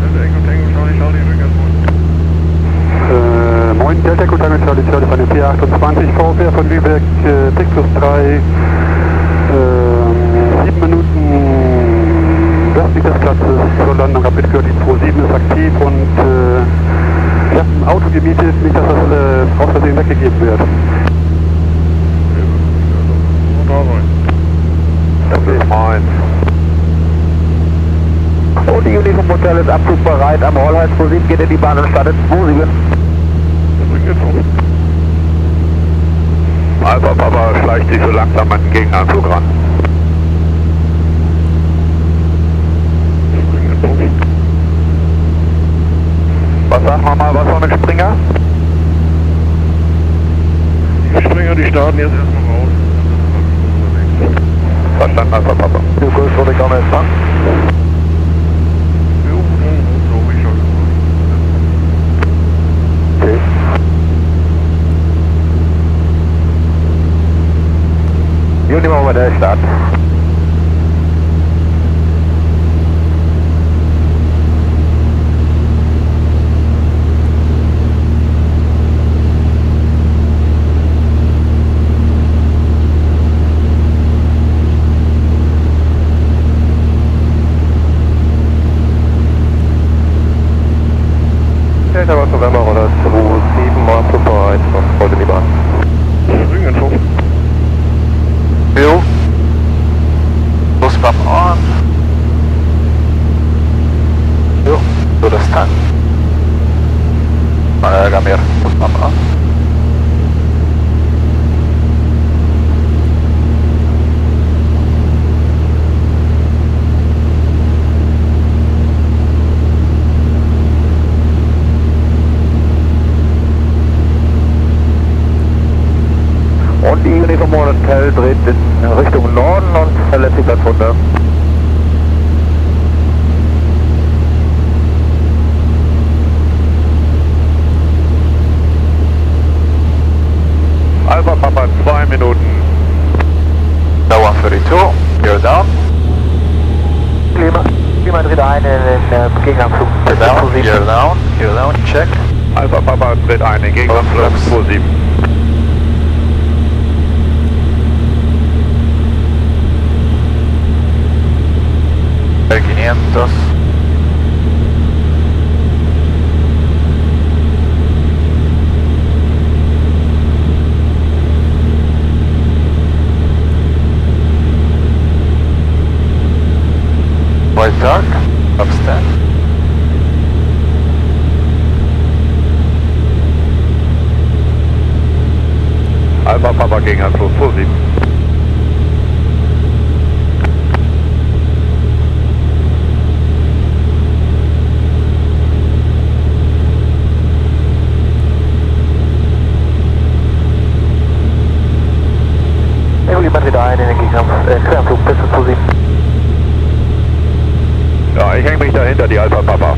Speaker 3: Delta Echo Tango Charlie Charlie, Rügen.
Speaker 4: Moin, Delta Echo Tango Charlie Charlie von der P28, VfR von Lübeck, Dick plus 3, 7 Minuten westlich des Platzes zur Landung. Hab mitgehört, die 27 ist aktiv und ich habe ein Auto gemietet, nicht, dass das aus Versehen weggegeben wird.
Speaker 3: Okay, moin.
Speaker 8: Und die Uniform Hotel ist abflugbereit am Rollhals 27, geht in die Bahn und startet 27.
Speaker 5: Alpha Papa schleicht sich so langsam an den Gegenanflug ran. Was sagen wir mal, was war mit Springer?
Speaker 3: Die Springer, die starten jetzt erstmal raus.
Speaker 5: Verstanden, Alpha Papa.
Speaker 8: Du Golf wurde kaum empfangen.
Speaker 3: Jo, glaube ich schon.
Speaker 8: Okay. Uniform Hotel Start.
Speaker 10: Delta was November oder 27 mal bereit von heute die Bahn.
Speaker 3: Rügen.
Speaker 2: Bill. Bus pump on. Bill, to the stand. Gamir, bus pump on.
Speaker 8: Und die Uniform Hotel dreht in Richtung Norden und verlässt die Platz runter.
Speaker 5: Alpha Papa 2 Minuten.
Speaker 2: Now 132, you're down.
Speaker 8: Klima dreht ein in den Gegenanflug.
Speaker 2: You're down, check.
Speaker 5: Alpha Papa tritt ein, den Gegenanflug 27.
Speaker 2: Bei 500. White dark, upstand.
Speaker 5: Alpha Papa Gegenanflug 27.
Speaker 8: Klima dreht ein in den Gegenanflug bis zu 7.
Speaker 5: Ja, ich hänge mich dahinter, die Alpha Papa.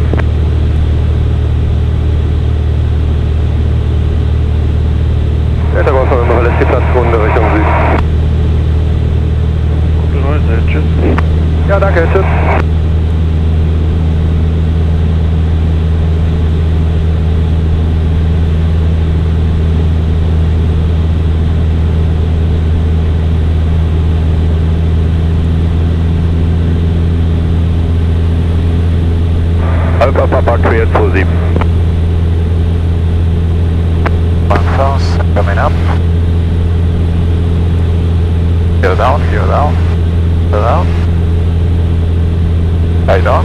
Speaker 10: Delta was November verlässt die Platzrunde Richtung Süden.
Speaker 3: Gute Reise, tschüss.
Speaker 10: Ja, danke, tschüss.
Speaker 5: Alpha Papa cleared 27.
Speaker 2: 1000 coming up. You're down, you're down. You're down. Right on.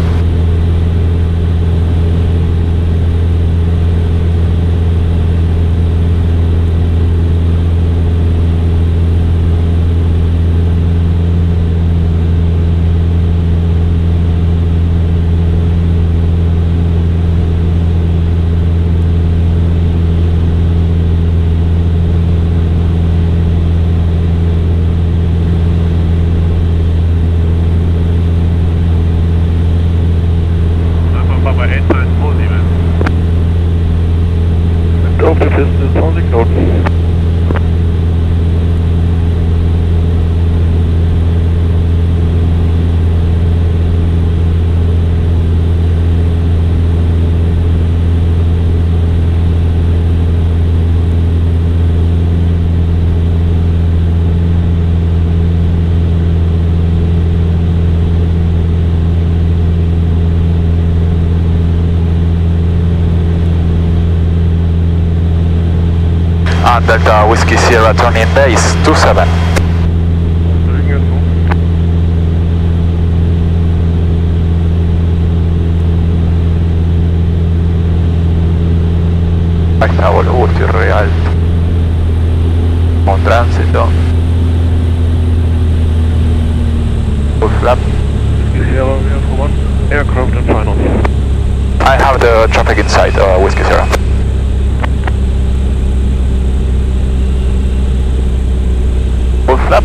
Speaker 2: And Delta Whiskey Sierra turning base 27.
Speaker 3: Stavo l'ultimo real. On transito. Full flap.
Speaker 11: Sierra, we have one aircraft in final.
Speaker 2: I have the traffic inside Whiskey Sierra.
Speaker 3: Full flap.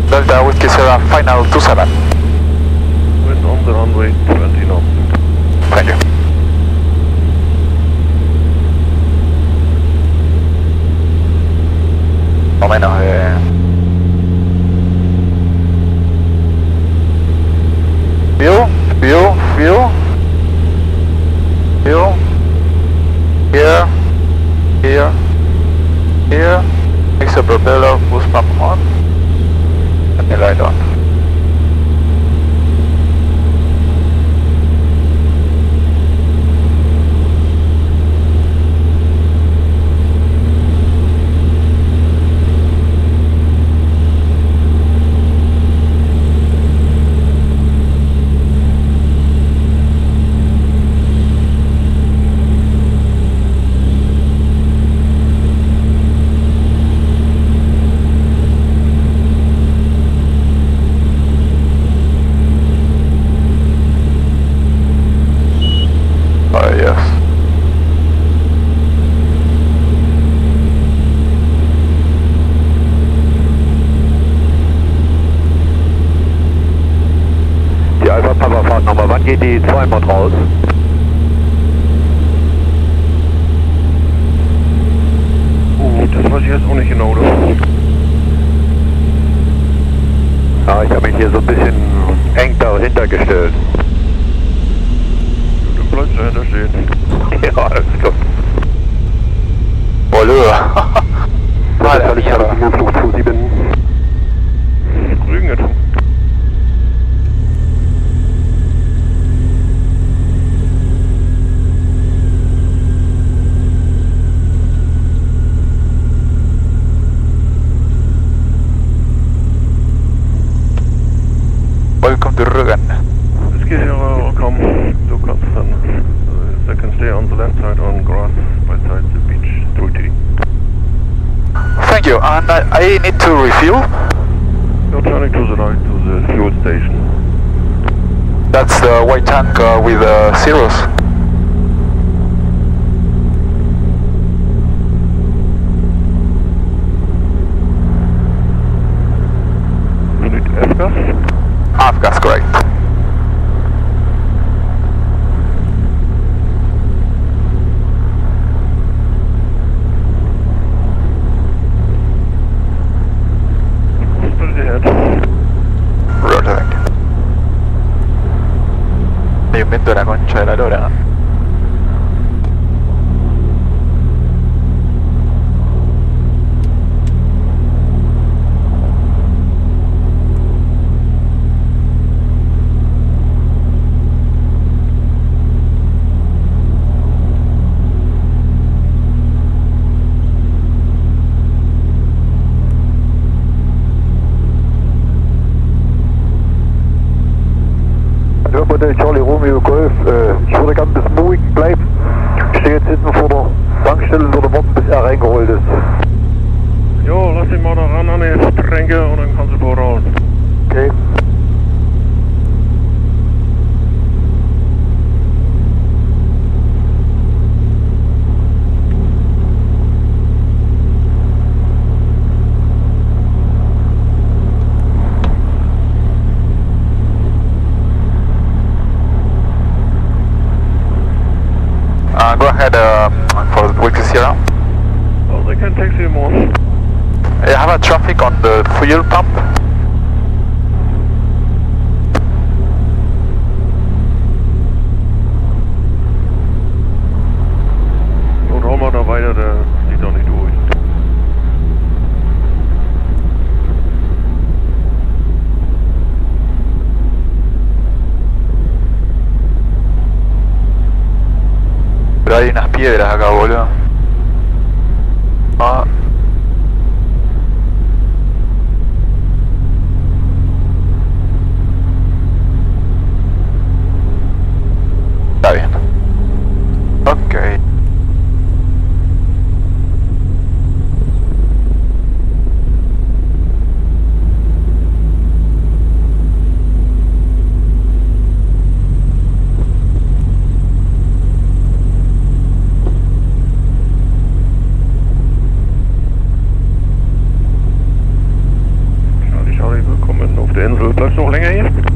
Speaker 2: Delta Whiskey Sierra final 27.
Speaker 11: Wind on the runway 20 knots.
Speaker 2: Thank you.
Speaker 3: O menos
Speaker 2: Fuel. Here. Mix the propeller, boost pump on. And the light on. Yes.
Speaker 5: Die Alpha Papa fahrt nochmal. Wann geht die 2 Mod raus?
Speaker 11: Das weiß ich jetzt auch nicht genau, oder?
Speaker 5: Ja, ich habe mich hier so ein bisschen eng dahinter gestellt.
Speaker 11: Du bleibst dahinter stehen.
Speaker 5: Ja, alles klar.
Speaker 2: Vale,
Speaker 4: ich habe einen Flug 27.
Speaker 11: Rügen jetzt.
Speaker 2: Welcome to Rügen.
Speaker 11: Jetzt geht hier komm. Du kannst dann. Second stay on the left side on grass beside the beach. 30.
Speaker 2: Thank you, and I need to refuel.
Speaker 11: You're turning to the right to the fuel station.
Speaker 2: That's the white tank with zeros.
Speaker 11: You need F-gas?
Speaker 2: F-gas, correct. Io metto la concha della lora.
Speaker 4: Charlie Romeo Golf, ich würde gerne bis Rügen bleiben. Ich stehe jetzt hinten vor der Tankstelle und würde warten, bis er reingeholt ist.
Speaker 11: Jo, lass ihn mal da ran an die Tränke und dann kannst du voraus.
Speaker 4: Okay.
Speaker 2: Go ahead for the Baltic Sea.
Speaker 11: Oh, they can taxi him on.
Speaker 2: You have a traffic on the fuel pump.
Speaker 11: Und hau mal da weiter, der zieht doch nicht durch.
Speaker 2: Pero hay unas piedras acá, boludo. Ah. Está bien. Ok.
Speaker 11: Charlie, willkommen auf der Insel. Bleibst du noch länger hier?